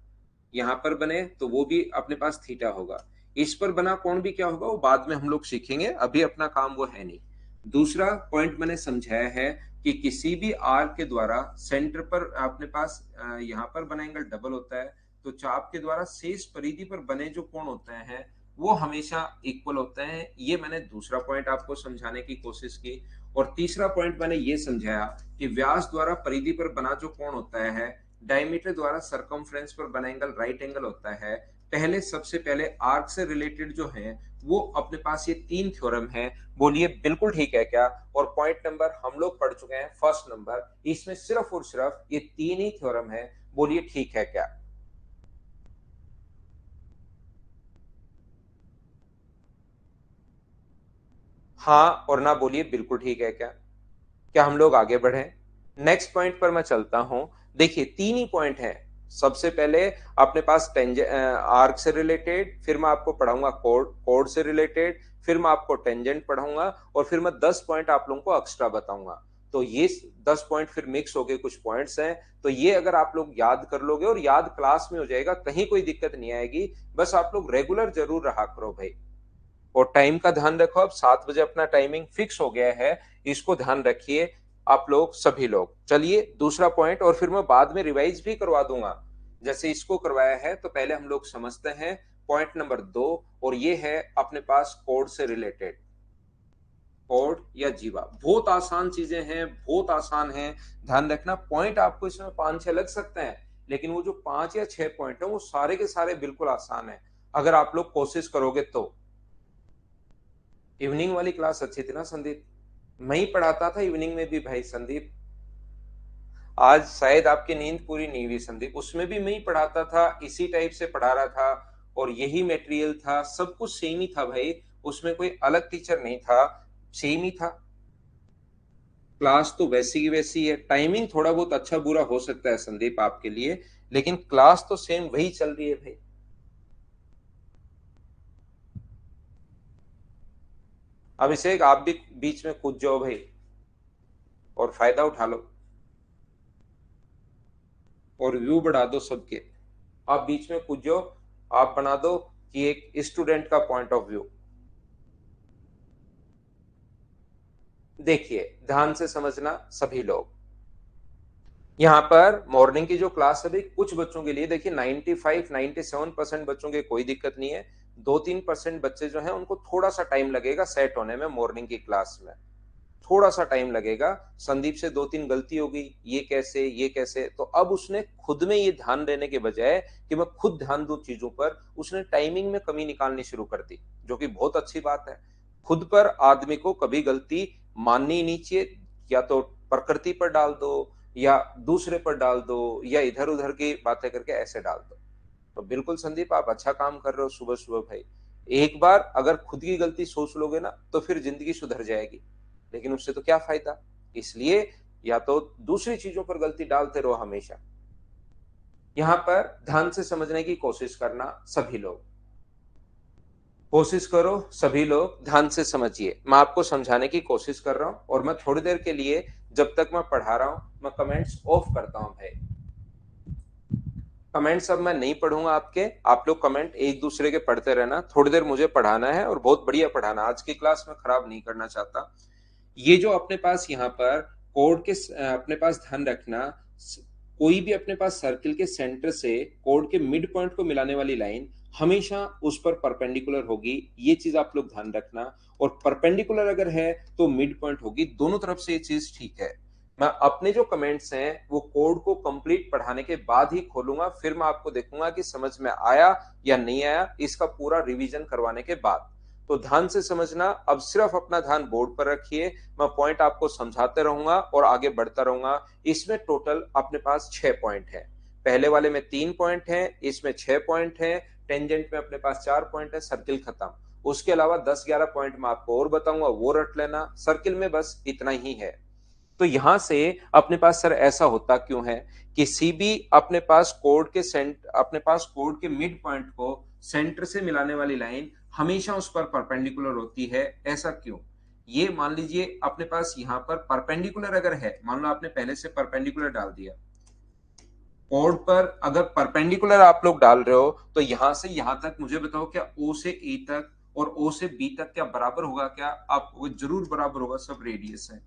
यहाँ पर बने तो वो भी अपने पास थीटा होगा। इस पर बना कोण भी क्या होगा वो बाद में हम लोग सीखेंगे, अभी अपना काम वो है नहीं। दूसरा पॉइंट मैंने समझाया है कि किसी भी आर्क के द्वारा सेंटर पर अपने पास यहाँ पर बना एंगल डबल होता है, तो चाप के द्वारा शेष परिधि पर बने जो कोण होते हैं वो हमेशा इक्वल होते हैं। ये मैंने दूसरा पॉइंट आपको समझाने की कोशिश की। और तीसरा पॉइंट मैंने ये समझाया कि व्यास द्वारा परिधि पर बना जो कोण होता है, डायमीटर द्वारा सरकमफ्रेंस पर बना एंगल राइट एंगल होता है। पहले सबसे पहले आर्क से रिलेटेड जो है वो अपने पास ये 3 थ्योरम है, बोलिए बिल्कुल ठीक है क्या? और पॉइंट नंबर हम लोग पढ़ चुके हैं फर्स्ट नंबर, इसमें सिर्फ और सिर्फ ये 3 ही थ्योरम है, बोलिए ठीक है क्या? हाँ और ना बोलिए बिल्कुल ठीक है क्या? क्या हम लोग आगे बढ़े? नेक्स्ट पॉइंट पर मैं चलता हूं। देखिए 3 ही पॉइंट है। सबसे पहले अपने पास आर्क से रिलेटेड, फिर मैं आपको पढ़ाऊंगा कोड, कोड से रिलेटेड, फिर मैं आपको टेंजेंट पढ़ाऊंगा, और फिर मैं 10 पॉइंट आप लोगों को एक्स्ट्रा बताऊंगा। तो ये 10 पॉइंट फिर मिक्स हो गए, कुछ पॉइंट्स हैं। तो ये अगर आप लोग याद कर लोगे और याद क्लास में हो जाएगा, कहीं कोई दिक्कत नहीं आएगी। बस आप लोग रेगुलर जरूर रहा करो भाई। और टाइम का ध्यान रखो, अब 7 बजे अपना टाइमिंग फिक्स हो गया है, इसको ध्यान रखिए आप लोग सभी लोग। चलिए दूसरा पॉइंट, और फिर मैं बाद में रिवाइज भी करवा दूंगा जैसे इसको करवाया है। तो पहले हम लोग समझते हैं पॉइंट नंबर 2, और ये है अपने पास कोड से रिलेटेड। कोड या जीवा बहुत आसान चीजें हैं, बहुत आसान है। ध्यान रखना पॉइंट आपको इसमें 5-6 लग सकते हैं, लेकिन वो जो 5 या 6 पॉइंट है वो सारे के सारे बिल्कुल आसान है अगर आप लोग कोशिश करोगे तो। इवनिंग वाली क्लास अच्छी थी ना संदीप? मैं ही पढ़ाता था इवनिंग में भी भाई संदीप। आज शायद आपकी नींद पूरी नहीं हुई संदीप, उसमें भी मैं ही पढ़ाता था, इसी टाइप से पढ़ा रहा था, और यही मटेरियल था, सब कुछ सेम ही था भाई। उसमें कोई अलग टीचर नहीं था, सेम ही था। क्लास तो वैसी की वैसी है, टाइमिंग थोड़ा बहुत अच्छा बुरा हो सकता है संदीप आपके लिए, लेकिन क्लास तो सेम वही चल रही है भाई। अभिषेक आप भी बीच में कूद जाओ भाई और फायदा उठा लो, और व्यू बढ़ा दो सबके। आप बीच में कूद जाओ, आप बना दो कि एक स्टूडेंट का पॉइंट ऑफ व्यू। देखिए ध्यान से समझना सभी लोग, यहाँ पर मॉर्निंग की जो क्लास है भाई कुछ बच्चों के लिए, देखिए 95-97% बच्चों के कोई दिक्कत नहीं है। 2-3% बच्चे जो हैं उनको थोड़ा सा टाइम लगेगा सेट होने में मॉर्निंग की क्लास में, थोड़ा सा टाइम लगेगा। संदीप से 2-3 गलती हो गई, ये कैसे ये कैसे, तो अब उसने खुद में ये ध्यान देने के बजाय कि मैं खुद ध्यान दूं चीजों पर, उसने टाइमिंग में कमी निकालनी शुरू कर दी, जो कि बहुत अच्छी बात है। खुद पर आदमी को कभी गलती माननी ही नहीं चाहिए, या तो प्रकृति पर डाल दो, या दूसरे पर डाल दो, या इधर उधर की बातें करके ऐसे डाल दो। तो बिल्कुल संदीप आप अच्छा काम कर रहे हो सुबह सुबह भाई। एक बार अगर खुद की गलती सोच लोगे ना तो फिर जिंदगी सुधर जाएगी, लेकिन उससे तो क्या फायदा। इसलिए या तो दूसरी चीजों पर गलती डालते रहो हमेशा। यहां पर ध्यान से समझने की कोशिश करना सभी लोग, कोशिश करो सभी लोग ध्यान से समझिए। मैं आपको समझाने की कोशिश कर रहा हूं, और मैं थोड़ी देर के लिए जब तक मैं पढ़ा रहा हूं मैं कमेंट्स ऑफ करता हूं भाई। कमेंट्स अब मैं नहीं पढ़ूंगा आपके, आप लोग कमेंट एक दूसरे के पढ़ते रहना। थोड़ी देर मुझे पढ़ाना है और बहुत बढ़िया पढ़ाना, आज की क्लास में खराब नहीं करना चाहता। ये जो अपने पास यहाँ पर कोड के अपने पास ध्यान रखना, कोई भी अपने पास सर्किल के सेंटर से कोड के मिड पॉइंट को मिलाने वाली लाइन हमेशा उस पर परपेंडिकुलर होगी, ये चीज आप लोग ध्यान रखना। और परपेंडिकुलर अगर है तो मिड पॉइंट होगी, दोनों तरफ से ये चीज ठीक है। मैं अपने जो कमेंट्स हैं वो कोड को कंप्लीट पढ़ाने के बाद ही खोलूंगा, फिर मैं आपको देखूंगा कि समझ में आया या नहीं आया, इसका पूरा रिवीजन करवाने के बाद। तो ध्यान से समझना, अब सिर्फ अपना ध्यान बोर्ड पर रखिए, मैं पॉइंट आपको समझाते रहूंगा और आगे बढ़ता रहूंगा। इसमें टोटल अपने पास 6 पॉइंट है। पहले वाले में 3 पॉइंट है, इसमें 6 पॉइंट है, टेंजेंट में अपने पास 4 पॉइंट है, सर्किल खत्म। उसके अलावा 10-11 पॉइंट मैं आपको और बताऊंगा, वो रट लेना। सर्किल में बस इतना ही है। तो यहां से अपने पास सर ऐसा होता क्यों है, किसी भी अपने पास कोड के मिड पॉइंट को सेंटर से मिलाने वाली लाइन हमेशा उस पर परपेंडिकुलर होती है, ऐसा क्यों? ये मान लीजिए अपने पास यहां पर परपेंडिकुलर अगर है, मान लो आपने पहले से परपेंडिकुलर डाल दिया कोड पर, अगर परपेंडिकुलर आप लोग डाल रहे हो तो यहां से यहां तक मुझे बताओ, क्या ओ से ए तक और ओ से बी तक क्या बराबर होगा? क्या आप जरूर बराबर होगा, सब रेडियस है।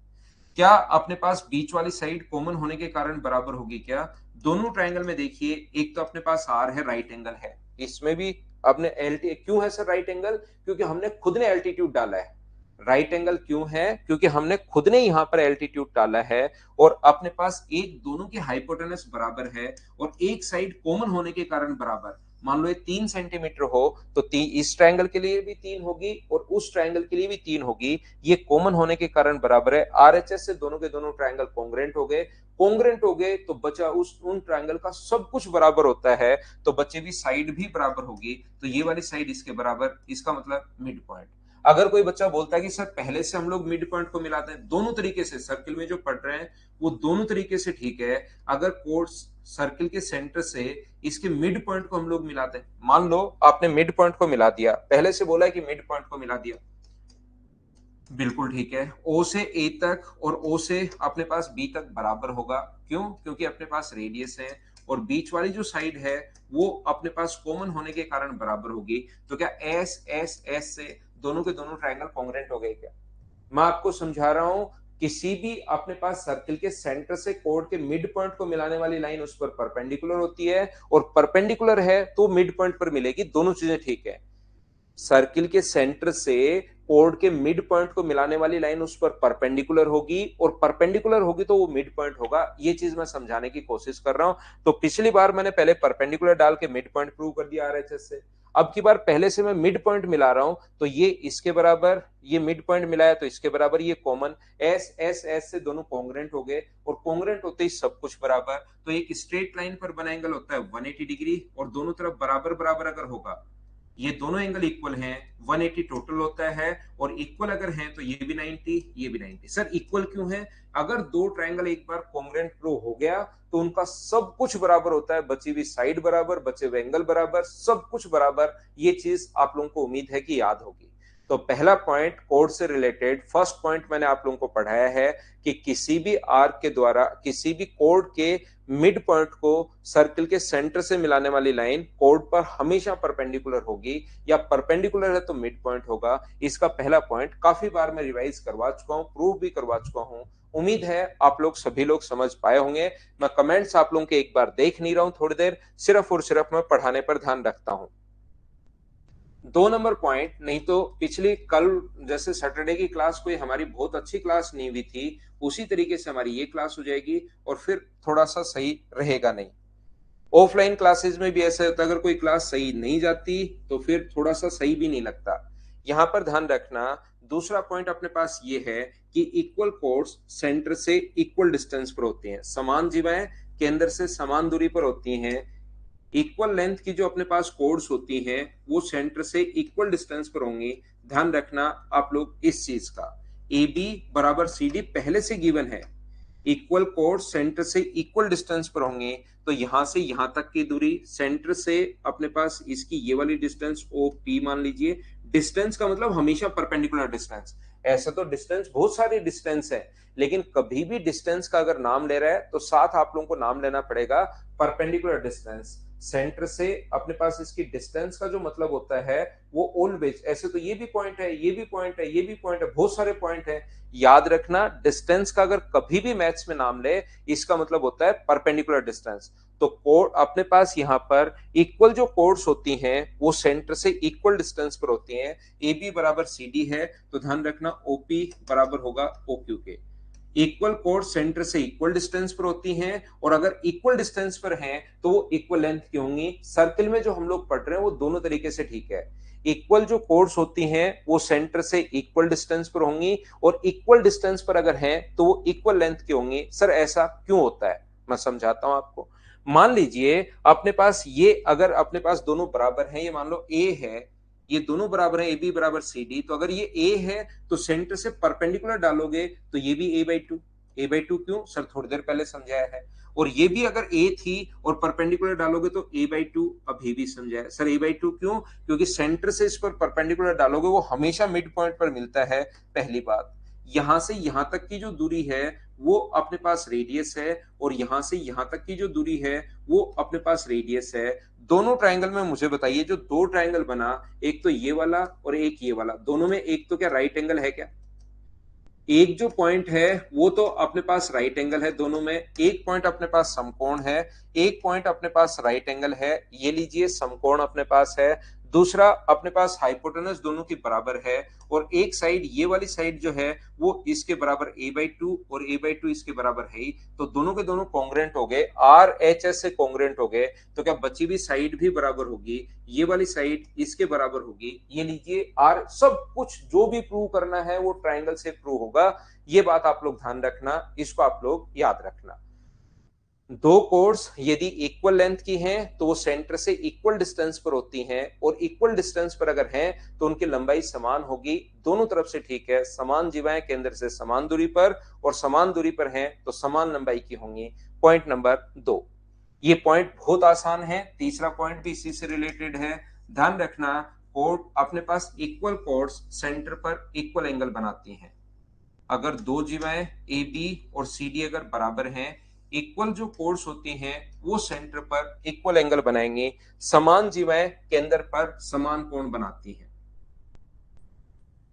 क्या अपने पास बीच वाली साइड कॉमन होने के कारण बराबर होगी क्या? दोनों ट्रायंगल में देखिए, एक तो अपने पास आर है, राइट एंगल है, इसमें भी अपने एल्टी क्यों है सर राइट एंगल? क्योंकि हमने खुद ने एल्टीट्यूड डाला है। राइट एंगल क्यों है? क्योंकि हमने खुद ने यहां पर एल्टीट्यूड डाला है और अपने पास एक दोनों की हाइपोटेनस बराबर है और एक साइड कॉमन होने के कारण बराबर। मान लो ये 3 सेंटीमीटर हो तो इस ट्रायंगल के लिए भी 3 होगी और उस ट्रायंगल के लिए भी 3 होगी। ये कॉमन होने के कारण बराबर है। आरएचएस से दोनों के दोनों ट्रायंगल कॉन्ग्रेंट हो गए। कॉन्ग्रेंट हो गए तो बचा उन ट्रायंगल का सब कुछ बराबर होता है, तो बचे भी साइड भी बराबर होगी। तो ये वाली साइड इसके बराबर, इसका मतलब मिड पॉइंट। अगर कोई बच्चा बोलता है कि सर पहले से हम लोग मिड पॉइंट को मिलाते हैं, दोनों तरीके से सर्किल में जो पढ़ रहे हैं वो दोनों तरीके से ठीक है। अगर कोर्स सर्किल के सेंटर से इसके मिड पॉइंट को हम लोग मिलाते हैं, मान लो आपने मिड पॉइंट को मिला दिया, पहले से बोला है कि मिड पॉइंट को मिला दिया, बिल्कुल ठीक है। ओ से ए तक और ओ से अपने पास बी तक बराबर होगा। क्यों? क्योंकि अपने पास रेडियस है और बीच वाली जो साइड है वो अपने पास कॉमन होने के कारण बराबर होगी। तो क्या एस एस एस से दोनों के दोनों ट्रायंगल कॉन्ग्रेंट हो गए क्या? मैं आपको समझा रहा हूं, किसी भी अपने पास सर्किल के सेंटर से कोड के मिड पॉइंट को मिलाने वाली लाइन उस पर परपेंडिकुलर होती है और परपेंडिकुलर है तो मिड पॉइंट पर मिलेगी, दोनों चीजें ठीक है। सर्किल के सेंटर से कोड के मिड पॉइंट को मिलाने वाली लाइन उस पर परपेंडिकुलर होगी और परपेंडिकुलर होगी तो वो मिड पॉइंट होगा। ये चीज मैं समझाने की कोशिश कर रहा हूं। तो पिछली बार मैंने पहले परपेंडिकुलर डाल के मिड पॉइंट प्रूव कर दिया आरएचएस से। अब की बार पहले से मैं मिड पॉइंट मिला रहा हूं तो ये इसके बराबर, ये मिड पॉइंट मिलाया तो इसके बराबर, ये कॉमन एस एस एस से दोनों कॉन्ग्रेंट हो गए और कॉन्ग्रेंट होते ही सब कुछ बराबर। तो एक स्ट्रेट लाइन पर बना एंगल होता है 180 डिग्री और दोनों तरफ बराबर बराबर अगर होगा, ये दोनों एंगल इक्वल हैं, 180 टोटल होता है और इक्वल अगर हैं तो ये भी 90, ये भी 90। सर इक्वल क्यों है? अगर दो ट्रायंगल एक बार कॉन्ग्रेंट प्रूव हो गया तो उनका सब कुछ बराबर होता है, बची हुई साइड बराबर, बचे हुए एंगल बराबर, सब कुछ बराबर। ये चीज आप लोगों को उम्मीद है कि याद होगी। तो पहला पॉइंट कोड से रिलेटेड, फर्स्ट पॉइंट मैंने आप लोगों को पढ़ाया है कि किसी भी आर्क के द्वारा किसी भी कोड के मिड पॉइंट को सर्किल के सेंटर से मिलाने वाली लाइन कोड पर हमेशा परपेंडिकुलर होगी, या परपेंडिकुलर है तो मिड पॉइंट होगा। इसका पहला पॉइंट काफी बार मैं रिवाइज करवा चुका हूं, प्रूव भी करवा चुका हूं। उम्मीद है आप लोग सभी लोग समझ पाए होंगे। मैं कमेंट्स आप लोगों के एक बार देख नहीं रहा हूं थोड़ी देर, सिर्फ और सिर्फ मैं पढ़ाने पर ध्यान रखता हूं। 2 नंबर पॉइंट, नहीं तो पिछली कल जैसे सैटरडे की क्लास कोई हमारी बहुत अच्छी क्लास नहीं हुई थी, उसी तरीके से हमारी ये क्लास हो जाएगी और फिर थोड़ा सा सही रहेगा नहीं। ऑफलाइन क्लासेस में भी ऐसा होता है, अगर कोई क्लास सही नहीं जाती तो फिर थोड़ा सा सही भी नहीं लगता। यहां पर ध्यान रखना, दूसरा पॉइंट अपने पास ये है कि इक्वल कोर्स सेंटर से इक्वल डिस्टेंस पर होती हैं, समान जीवाएं केंद्र से समान दूरी पर होती हैं। इक्वल लेंथ की जो अपने पास कोड्स होती हैं वो सेंटर से इक्वल डिस्टेंस पर होंगी। ध्यान रखना आप लोग इस चीज का, ए बी बराबर सी डी पहले से गिवन है, इक्वल कोड्स सेंटर से इक्वल डिस्टेंस पर होंगे। तो यहां से यहां तक की दूरी सेंटर से अपने पास इसकी ये वाली डिस्टेंस ओ पी मान लीजिए। डिस्टेंस का मतलब हमेशा परपेंडिकुलर डिस्टेंस। ऐसा तो डिस्टेंस बहुत सारी डिस्टेंस है, लेकिन कभी भी डिस्टेंस का अगर नाम ले रहा है तो साथ आप लोगों को नाम लेना पड़ेगा परपेंडिकुलर डिस्टेंस। सेंटर से अपने पास इसकी डिस्टेंस का जो मतलब होता है वो ऑलवेज, ऐसे तो ये भी पॉइंट है, ये भी पॉइंट है, ये भी पॉइंट है, बहुत सारे पॉइंट है। याद रखना, डिस्टेंस का अगर कभी भी मैथ्स में नाम ले इसका मतलब होता है परपेंडिकुलर डिस्टेंस। तो कोड अपने पास यहाँ पर इक्वल जो कोड्स होती हैं वो सेंटर से इक्वल डिस्टेंस पर होती हैं। ए बी बराबर सी डी है तो ध्यान रखना ओपी बराबर होगा ओ क्यू के। इक्वल कोड सेंटर से इक्वल डिस्टेंस पर होती हैं और अगर इक्वल डिस्टेंस पर हैं तो वो इक्वल लेंथ की होंगी। सर्किल में जो हम लोग पढ़ रहे हैं वो दोनों तरीके से ठीक है। इक्वल जो कोर्स होती हैं वो सेंटर से इक्वल डिस्टेंस पर होंगी, और इक्वल डिस्टेंस पर अगर हैं तो वो इक्वल लेंथ की होंगी। सर ऐसा क्यों होता है, मैं समझाता हूं आपको। मान लीजिए अपने पास ये, अगर अपने पास दोनों बराबर हैं, ये मान लो ए है, ये दोनों बराबर है, ए बी बराबर सी डी, तो अगर ये ए है तो सेंटर से परपेंडिकुलर डालोगे तो ये भी ए बाई टू क्यों सर, थोड़ी देर पहले समझाया है। और ये भी अगर ए थी और परपेंडिकुलर डालोगे तो ए बाई टू, अभी भी समझाया सर ए बाई टू क्यों, क्योंकि सेंटर से इस पर परपेंडिकुलर डालोगे वो हमेशा मिड पॉइंट पर मिलता है। पहली बात, यहां से यहां तक की जो दूरी है वो अपने पास रेडियस है, और यहां से यहां तक की जो दूरी है वो अपने पास रेडियस है। दोनों ट्रायंगल में मुझे बताइए, जो दो ट्रायंगल बना, एक तो ये वाला और एक ये वाला, दोनों में एक तो क्या राइट एंगल है क्या? एक जो पॉइंट है वो तो अपने पास राइट एंगल है दोनों में, एक पॉइंट अपने पास समकोण है, एक पॉइंट अपने पास राइट एंगल है, ये लीजिए समकोण अपने पास है। दूसरा अपने पास हाइपोटेनस दोनों की बराबर है, और एक साइड ये वाली साइड जो है वो इसके बराबर ए बाई टू और ए बाई टू इसके बराबर है ही, तो दोनों के दोनों कॉन्ग्रेंट हो गए, आर एच एस से कॉन्ग्रेंट हो गए, तो क्या बची हुई साइड भी बराबर होगी, ये वाली साइड इसके बराबर होगी। ये लीजिए आर, सब कुछ जो भी प्रूव करना है वो ट्राइंगल से प्रूव होगा। ये बात आप लोग ध्यान रखना, इसको आप लोग याद रखना। दो कोर्स यदि इक्वल लेंथ की हैं तो वो सेंटर से इक्वल डिस्टेंस पर होती हैं, और इक्वल डिस्टेंस पर अगर हैं तो उनकी लंबाई समान होगी, दोनों तरफ से ठीक है। समान जीवाएं केंद्र से समान दूरी पर, और समान दूरी पर हैं तो समान लंबाई की होंगी। पॉइंट नंबर 2, ये पॉइंट बहुत आसान है, तीसरा पॉइंट भी इसी से रिलेटेड है। ध्यान रखना, कोड अपने पास इक्वल कोर्स सेंटर पर इक्वल एंगल बनाती हैं। अगर दो जीवाएं ए बी और सी डी अगर बराबर हैं, इक्वल जो कोर्स होती हैं वो सेंटर पर इक्वल एंगल बनाएंगे, समान जीवाएं केंद्र पर समान कोण बनाती हैं।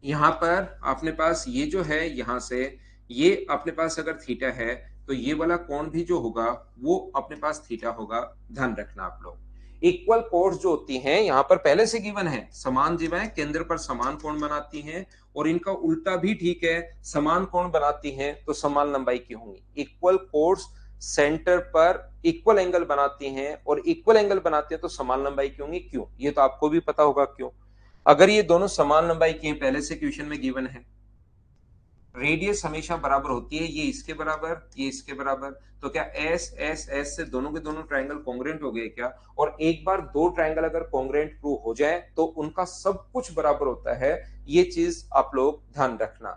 यहां पर अपने पास ये जो है, यहां से ये अपने पास अगर थीटा है तो ये वाला कोण भी जो होगा वो अपने पास थीटा होगा। ध्यान रखना आप लोग, इक्वल कोर्स जो होती हैं यहां पर पहले से गिवन है, समान जीवाएं केंद्र पर समान कोण बनाती हैं, और इनका उल्टा भी ठीक है, समान कोण बनाती हैं तो समान लंबाई की होंगी। इक्वल कोर्स सेंटर पर इक्वल एंगल बनाती हैं, और इक्वल एंगल बनाती हैं तो समान लंबाई की होंगी। क्यों, ये तो आपको भी पता होगा क्यों। अगर ये दोनों समान लंबाई की हैं, पहले से क्वेश्चन में गिवन है, रेडियस हमेशा बराबर होती है, ये इसके बराबर ये इसके बराबर, तो क्या एस एस एस से दोनों के दोनों ट्रायंगल कॉन्ग्रुएंट हो गए क्या? और एक बार दो ट्रायंगल अगर कॉन्ग्रुएंट प्रूव हो जाए तो उनका सब कुछ बराबर होता है, ये चीज आप लोग ध्यान रखना।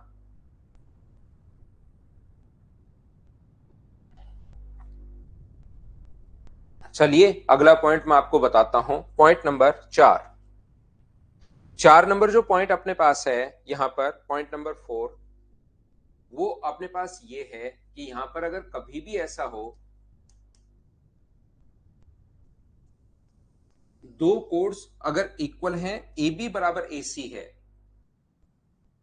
चलिए अगला पॉइंट मैं आपको बताता हूं, पॉइंट नंबर 4। 4 नंबर जो पॉइंट अपने पास है यहां पर, पॉइंट नंबर 4, वो अपने पास ये है कि यहां पर अगर कभी भी ऐसा हो, दो कोर्स अगर इक्वल हैं, ए बी बराबर ए सी है,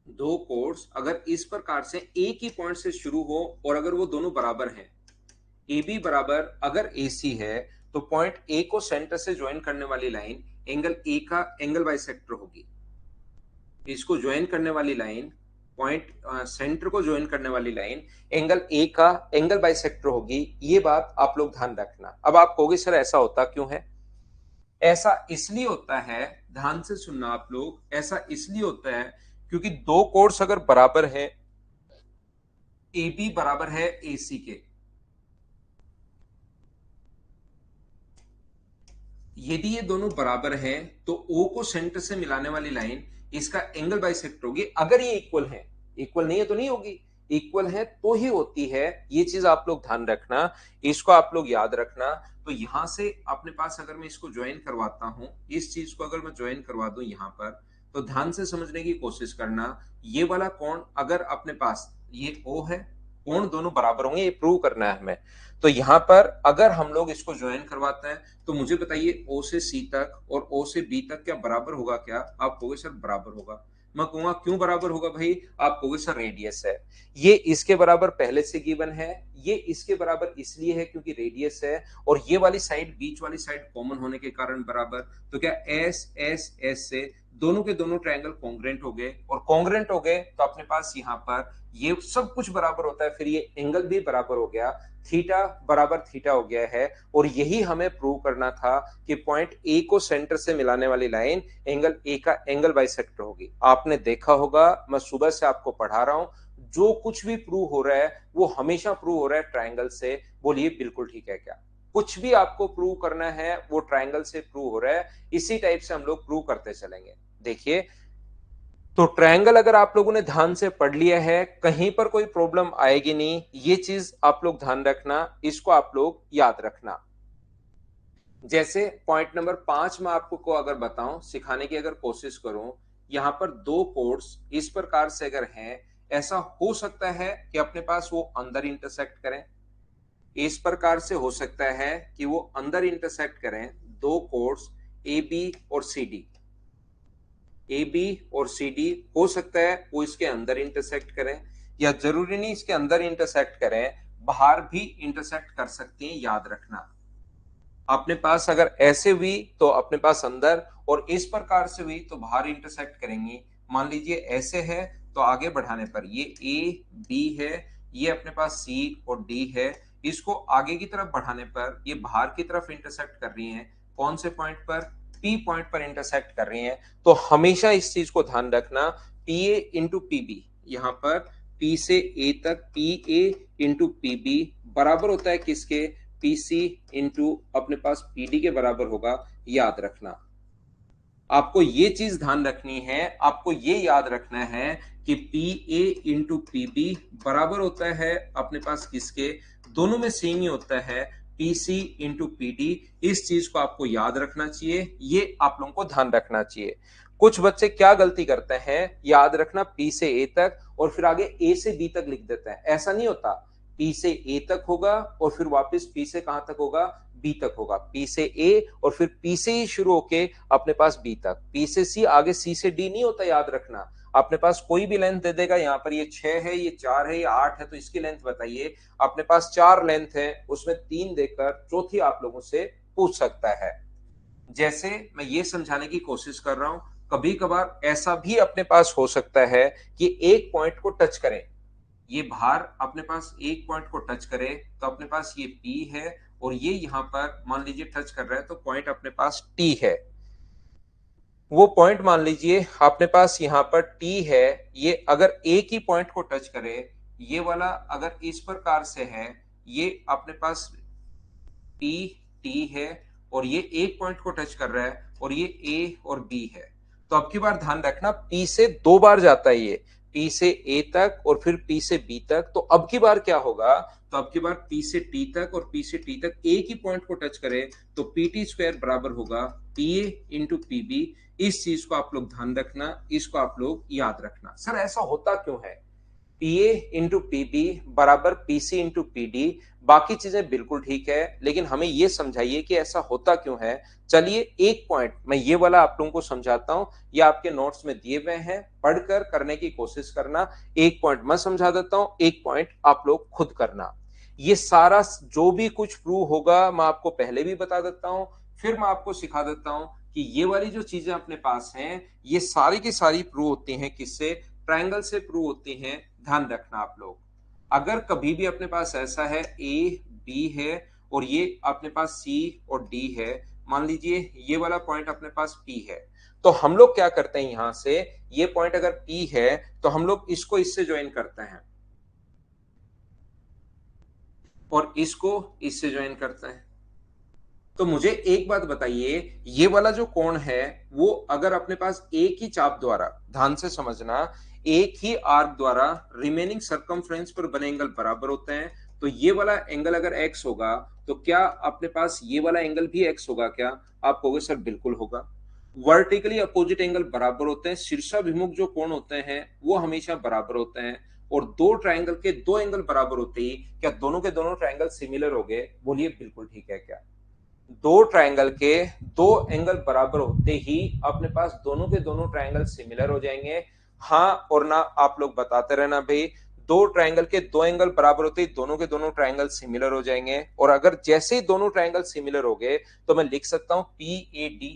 दो कोर्स अगर इस प्रकार से एक ही पॉइंट से शुरू हो और अगर वो दोनों बराबर हैं, ए बी बराबर अगर ए सी है, तो पॉइंट ए को सेंटर से ज्वाइन करने वाली लाइन एंगल ए का एंगल बाइसेक्टर होगी। इसको ज्वाइन करने वाली लाइन, पॉइंट सेंटर को ज्वाइन करने वाली लाइन एंगल ए का एंगल बाइसेक्टर होगी। ये बात आप लोग ध्यान रखना। अब आप कहोगे सर ऐसा होता क्यों है? ऐसा इसलिए होता है, ध्यान से सुनना आप लोग, ऐसा इसलिए होता है क्योंकि दो कोर्स अगर बराबर है, ए बी बराबर है ए सी के, यदि ये दोनों बराबर हैं तो ओ को सेंटर से मिलाने वाली लाइन इसका एंगल बाइसेक्टर होगी। अगर ये इक्वल है, इक्वल नहीं है तो नहीं होगी, इक्वल है तो ही होती है। ये चीज आप लोग ध्यान रखना, इसको आप लोग याद रखना। तो यहां से अपने पास अगर मैं इसको ज्वाइन करवाता हूं, इस चीज को अगर मैं ज्वाइन करवा दूं यहां पर, तो ध्यान से समझने की कोशिश करना। ये वाला कोण अगर अपने पास ये ओ है, कोण दोनों बराबर होंगे, ये प्रूव करना है हमें। तो यहां पर अगर हम लोग इसको ज्वाइन करवाते हैं तो मुझे बताइए ओ से सी तक और ओ से बी तक क्या बराबर होगा क्या? आप कहोगे सर बराबर होगा। मैं कहूंगा क्यों बराबर होगा भाई? आप कहोगे सर रेडियस है, ये इसके बराबर पहले से गिवन है, ये इसके बराबर इसलिए है क्योंकि रेडियस है, और ये वाली साइड बीच वाली साइड कॉमन होने के कारण बराबर। तो क्या एस एस एस से दोनों के दोनों ट्रायंगल कॉन्ग्रेंट हो गए, और कॉन्ग्रेंट हो गए तो अपने पास यहाँ पर ये सब कुछ बराबर होता है, फिर ये एंगल भी बराबर हो गया, थीटा बराबर थीटा हो गया है। और यही हमें प्रूव करना था कि पॉइंट ए को सेंटर से मिलाने वाली लाइन एंगल ए का एंगल बाइसेक्टर होगी। आपने देखा होगा, मैं सुबह से आपको पढ़ा रहा हूं, जो कुछ भी प्रूव हो रहा है वो हमेशा प्रूव हो रहा है ट्रायंगल से। बोलिए बिल्कुल ठीक है क्या? कुछ भी आपको प्रूव करना है वो ट्रायंगल से प्रूव हो रहा है। इसी टाइप से हम लोग प्रूव करते चलेंगे। देखिए, तो ट्रायंगल अगर आप लोगों ने ध्यान से पढ़ लिया है, कहीं पर कोई प्रॉब्लम आएगी नहीं, ये चीज आप लोग ध्यान रखना, इसको आप लोग याद रखना। जैसे पॉइंट नंबर 5 में आपको को अगर बताऊं, सिखाने की अगर कोशिश करूं, यहां पर दो कोड्स इस प्रकार से अगर हैं, ऐसा हो सकता है कि अपने पास वो अंदर इंटरसेक्ट करें, इस प्रकार से हो सकता है कि वो अंदर इंटरसेक्ट करें, दो कोड्स ए बी और सी डी, ए बी और सी डी हो सकता है वो इसके अंदर इंटरसेक्ट करें, या जरूरी नहीं इसके अंदर इंटरसेक्ट करें, बाहर भी इंटरसेक्ट कर सकती हैं, याद रखना। अपने पास अगर ऐसे हुई तो अपने पास अंदर, और इस प्रकार से हुई तो बाहर इंटरसेक्ट करेंगी। मान लीजिए ऐसे है, तो आगे बढ़ाने पर ये ए बी है, ये अपने पास सी और डी है, इसको आगे की तरफ बढ़ाने पर ये बाहर की तरफ इंटरसेक्ट कर रही हैं। कौन से पॉइंट पर? पी पॉइंट पर इंटरसेक्ट कर रही हैं। तो हमेशा इस चीज को ध्यान रखना, P A into P B, यहाँ पर पी से ए तक P A into P B बराबर होता है किसके? पीसी इंटू अपने पास पीडी के बराबर होगा, याद रखना। आपको ये चीज ध्यान रखनी है, आपको ये याद रखना है कि P A into P B बराबर होता है अपने पास किसके? दोनों में सेम ही होता है, पीसी इंटू पी डी। इस चीज को आपको याद रखना चाहिए, ये आप लोगों को ध्यान रखना चाहिए। कुछ बच्चे क्या गलती करते हैं, याद रखना पी से ए तक और फिर आगे ए से बी तक लिख देते हैं। ऐसा नहीं होता, पी से ए तक होगा और फिर वापस पी से कहां तक होगा? बी तक होगा। पी से ए और फिर पी से ही शुरू होके अपने पास बी तक, पी से सी, आगे सी से डी नहीं होता, याद रखना। अपने पास कोई भी लेंथ दे देगा, यहाँ पर ये 6 है, ये 4 है, ये 8 है, तो इसकी लेंथ बताइए। अपने पास 4 लेंथ है, उसमें 3 देकर चौथी आप लोगों से पूछ सकता है। जैसे मैं ये समझाने की कोशिश कर रहा हूं, कभी कभार ऐसा भी अपने पास हो सकता है कि एक पॉइंट को टच करें, ये बाहर अपने पास एक पॉइंट को टच करे, तो अपने पास ये P है और ये यहां पर मान लीजिए टच कर रहा है, तो पॉइंट अपने पास T है। वो पॉइंट मान लीजिए अपने पास यहाँ पर T है, ये अगर एक ही पॉइंट को टच करे, ये वाला अगर इस प्रकार से है, ये अपने पास P T है और ये एक पॉइंट को टच कर रहा है और ये A और B है। तो अब की बार ध्यान रखना, P से 2 बार जाता है ये, P से A तक और फिर P से B तक। तो अब की बार क्या होगा? तो अब की बार P से T तक और P से T तक एक ही पॉइंट को टच करे, तो PT स्क्वायर बराबर होगा PA इंटू PB। इस चीज को आप लोग ध्यान रखना, इसको आप लोग याद रखना। सर ऐसा होता क्यों है? पीए इंटू पीबी बराबर पीसी इंटू पीडी, बाकी चीजें बिल्कुल ठीक है, लेकिन हमें यह समझाइए कि ऐसा होता क्यों है। चलिए एक पॉइंट मैं ये वाला आप लोगों को समझाता हूं, ये आपके नोट्स में दिए हुए हैं, पढ़कर करने की कोशिश करना। एक पॉइंट मैं समझा देता हूं, एक पॉइंट आप लोग खुद करना। ये सारा जो भी कुछ प्रूव होगा मैं आपको पहले भी बता देता हूं, फिर मैं आपको सिखा देता हूं कि ये वाली जो चीजें अपने पास हैं, ये सारी की सारी प्रूव होती हैं किससे? ट्रायंगल से प्रूव होती हैं। ध्यान रखना आप लोग, अगर कभी भी अपने पास ऐसा है ए बी है और ये अपने पास सी और डी है, मान लीजिए ये वाला पॉइंट अपने पास पी है, तो हम लोग क्या करते हैं, यहां से ये पॉइंट अगर पी है तो हम लोग इसको इससे ज्वाइन करते हैं और इसको इससे ज्वाइन करते हैं। तो मुझे एक बात बताइए, ये वाला जो कोण है वो अगर अपने पास एक ही चाप द्वारा, ध्यान से समझना, एक ही आर्क द्वारा रिमेनिंग सरकमफ्रेंस पर बने एंगल बराबर होते हैं, तो ये वाला एंगल अगर x होगा तो क्या अपने पास ये वाला एंगल भी x होगा क्या? आप कहोगे सर बिल्कुल होगा। वर्टिकली अपोजिट एंगल बराबर होते हैं, शीर्षाभिमुख जो कोण होते हैं वो हमेशा बराबर होते हैं, और दो ट्रायंगल के दो एंगल बराबर होते ही क्या दोनों के दोनों ट्रायंगल सिमिलर हो गए? बोलिए बिल्कुल ठीक है क्या? दो ट्रायंगल के दो एंगल बराबर होते ही अपने पास दोनों के दोनों ट्रायंगल सिमिलर हो जाएंगे। हाँ और ना आप लोग बताते रहना भाई, दो ट्रायंगल के दो एंगल बराबर होते ही दोनों के दोनों ट्रायंगल सिमिलर हो जाएंगे, और अगर जैसे ही दोनों ट्रायंगल सिमिलर हो गए तो मैं लिख सकता हूं P A D.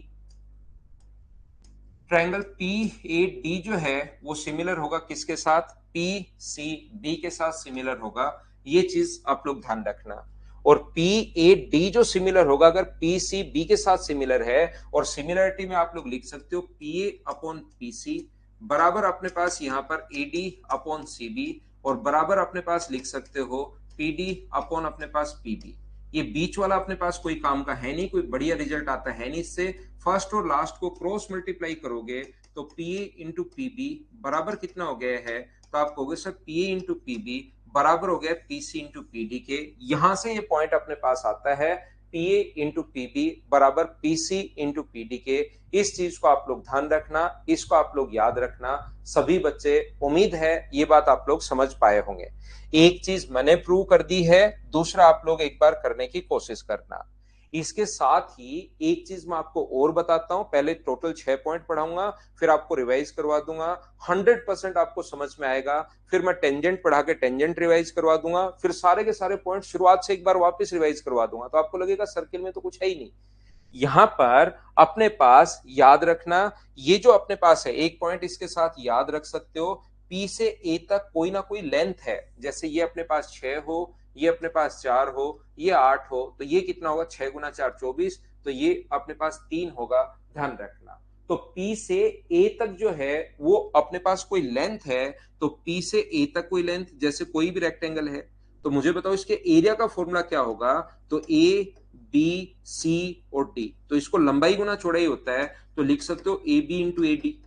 Triangle P A D जो है वो सिमिलर होगा किसके साथ, पी सी डी के साथ सिमिलर होगा, ये चीज आप लोग ध्यान रखना। और पी ए डी जो सिमिलर होगा, अगर पी सी बी के साथ सिमिलर है, और सिमिलरिटी में आप लोग लिख सकते हो P A upon P C बराबर अपने पास यहाँ पर A D upon C B, और बराबर अपने पास लिख सकते हो पी डी अपॉन अपने पास पी बी। ये बीच वाला अपने पास कोई काम का है नहीं, कोई बढ़िया रिजल्ट आता है नहीं इससे। फर्स्ट और लास्ट को क्रॉस मल्टीप्लाई करोगे तो P A into P B बराबर कितना हो गया है, तो आप कहोगे sir P A into P B बराबर हो गया P C into P D के। यहां से ये पॉइंट अपने पास आता है P A into P B बराबर P C into P D के। इस चीज को आप लोग ध्यान रखना, इसको आप लोग याद रखना। सभी बच्चे, उम्मीद है ये बात आप लोग समझ पाए होंगे। एक चीज मैंने प्रूव कर दी है, दूसरा आप लोग एक बार करने की कोशिश करना। इसके साथ ही एक चीज मैं आपको और बताता हूं, पहले टोटल 6 पॉइंट पढ़ाऊंगा, फिर आपको रिवाइज करवा दूंगा, 100% आपको समझ में आएगा। फिर मैं टेंजेंट पढ़ा के टेंजेंट रिवाइज करवा दूंगा, फिर सारे के सारे पॉइंट शुरुआत से एक बार वापस रिवाइज करवा दूंगा, तो आपको लगेगा सर्किल में तो कुछ है ही नहीं। यहां पर अपने पास याद रखना, ये जो अपने पास है एक पॉइंट इसके साथ याद रख सकते हो, पी से ए तक कोई ना कोई लेंथ है। जैसे ये अपने पास 6 हो, ये अपने पास 4 हो, ये 8 हो, तो ये कितना होगा 6 गुना 4 24, तो ये अपने पास 3 होगा, ध्यान रखना। तो P से A तक जो है वो अपने पास कोई लेंथ है, तो P से A तक कोई लेंथ, जैसे कोई भी रेक्टेंगल है, तो मुझे बताओ इसके एरिया का फॉर्मूला क्या होगा, तो A B C और D, तो इसको लंबाई गुना चौड़ाई होता है, तो लिख सकते हो A B into A D.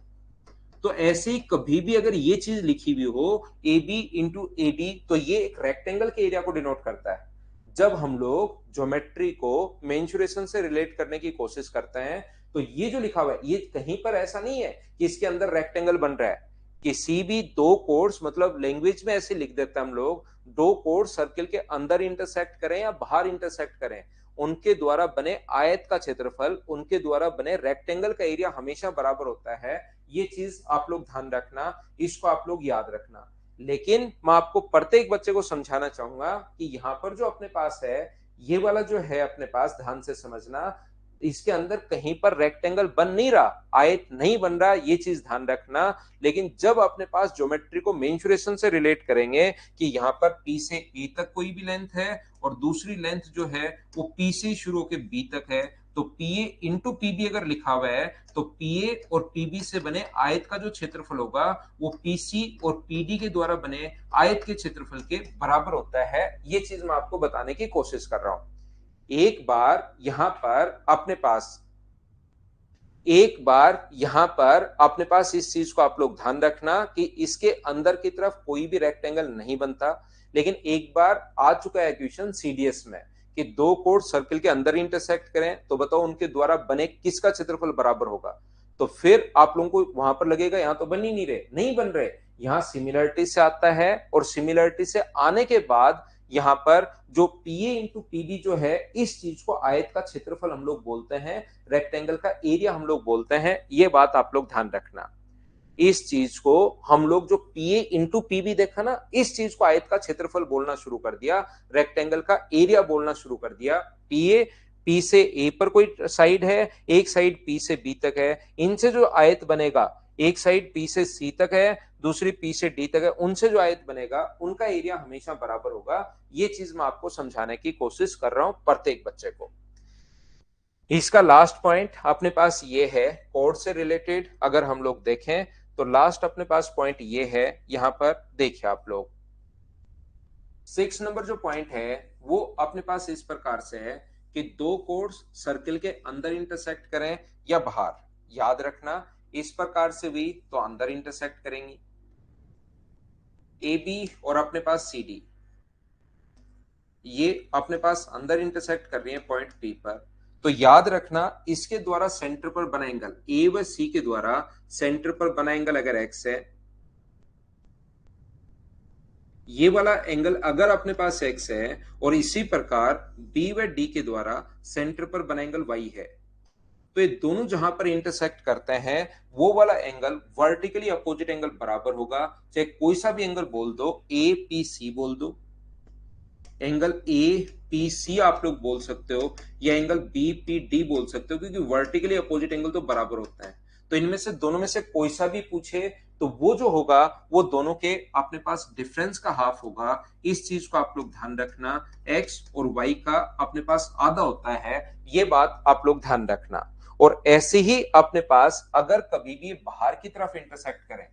तो ऐसे ही कभी भी अगर ये चीज लिखी हुई हो A B into A D, तो ये एक रेक्टेंगल के एरिया को डिनोट करता है। जब हम लोग ज्योमेट्री को मेंसुरेशन से रिलेट करने की कोशिश करते हैं, तो ये जो लिखा हुआ है ये कहीं पर ऐसा नहीं है कि इसके अंदर रेक्टेंगल बन रहा है। किसी भी दो कोर्स, मतलब लैंग्वेज में ऐसे लिख देते हैं हम लोग, दो कोर्स सर्किल के अंदर इंटरसेक्ट करें या बाहर इंटरसेक्ट करें, उनके द्वारा बने आयत का क्षेत्रफल, उनके द्वारा बने रेक्टेंगल का एरिया हमेशा बराबर होता है। ये चीज आप लोग ध्यान रखना, इसको आप लोग याद रखना। लेकिन मैं आपको प्रत्येक बच्चे को समझाना चाहूंगा कि यहाँ पर जो अपने पास है, ये वाला जो है अपने पास, ध्यान से समझना, इसके अंदर कहीं पर रेक्टेंगल बन नहीं रहा, आयत नहीं बन रहा, ये चीज ध्यान रखना। लेकिन जब अपने पास ज्योमेट्री को मेंसुरेशन से रिलेट करेंगे कि यहाँ पर पी से ए तक कोई भी लेंथ है और दूसरी लेंथ जो है वो पी से शुरू होकर बी तक है, तो पी ए इंटू पीबी अगर लिखा हुआ है, तो पीए और पीबी से बने आयत का जो क्षेत्रफल होगा वो पीसी और पीडी के द्वारा बने आयत के क्षेत्रफल के बराबर होता है। ये चीज मैं आपको बताने की कोशिश कर रहा हूं। एक बार यहां पर अपने पास इस चीज को आप लोग ध्यान रखना कि इसके अंदर की तरफ कोई भी रेक्टेंगल नहीं बनता। लेकिन एक बार आ चुका है क्वेश्चन सीडीएस में कि दो कोड सर्किल के अंदर इंटरसेक्ट करें, तो बताओ उनके द्वारा बने किसका क्षेत्रफल बराबर होगा। तो फिर आप लोगों को वहां पर लगेगा यहां तो बन ही नहीं रहे, नहीं बन रहे, यहां सिमिलरिटी से आता है, और सिमिलरिटी से आने के बाद यहां पर जो पीए इंटू पीडी जो है, इस चीज को आयत का क्षेत्रफल हम लोग बोलते हैं, रेक्टेंगल का एरिया हम लोग बोलते हैं। ये बात आप लोग ध्यान रखना। इस चीज को हम लोग जो पीए इंटू पीबी देखा ना, इस चीज को आयत का क्षेत्रफल बोलना शुरू कर दिया, रेक्टेंगल का एरिया बोलना शुरू कर दिया। पीए, पी से ए पर कोई साइड है, एक साइड पी से बी तक है, इनसे जो आयत बनेगा, एक साइड पी से सी तक है, दूसरी पी से डी तक है, उनसे जो आयत बनेगा उनका एरिया हमेशा बराबर होगा। ये चीज मैं आपको समझाने की कोशिश कर रहा हूं प्रत्येक बच्चे को। इसका लास्ट पॉइंट अपने पास ये है कोड से रिलेटेड, अगर हम लोग देखें तो लास्ट अपने पास पॉइंट ये है, यहां पर देखिए आप लोग 6 नंबर जो पॉइंट है वो अपने पास इस प्रकार से है कि दो कोड्स सर्किल के अंदर इंटरसेक्ट करें या बाहर। याद रखना, इस प्रकार से भी तो अंदर इंटरसेक्ट करेंगी, ए बी और अपने पास सी डी, ये अपने पास अंदर इंटरसेक्ट कर रही है पॉइंट पी पर। तो याद रखना, इसके द्वारा सेंटर पर बना एंगल, ए व सी के द्वारा सेंटर पर बना एंगल अगर एक्स है, ये वाला एंगल अगर अपने पास एक्स है, और इसी प्रकार बी व डी के द्वारा सेंटर पर बना एंगल वाई है, तो ये दोनों जहां पर इंटरसेक्ट करते हैं वो वाला एंगल वर्टिकली अपोजिट एंगल बराबर होगा। चाहे कोई सा भी एंगल बोल दो, ए पी सी बोल दो, एंगल ए पी सी आप लोग बोल सकते हो, या एंगल बी पी डी बोल सकते हो, क्योंकि वर्टिकली अपोजिट एंगल तो बराबर होता है। तो तो इनमें से दोनों में से कोई सा भी पूछे तो वो जो होगा वो दोनों के अपने पास डिफरेंस का हाफ होगा। इस चीज को आप लोग ध्यान रखना, x और y का अपने पास आधा होता है, ये बात आप लोग ध्यान रखना। और ऐसे ही अपने पास अगर कभी भी बाहर की तरफ इंटरसेक्ट करें,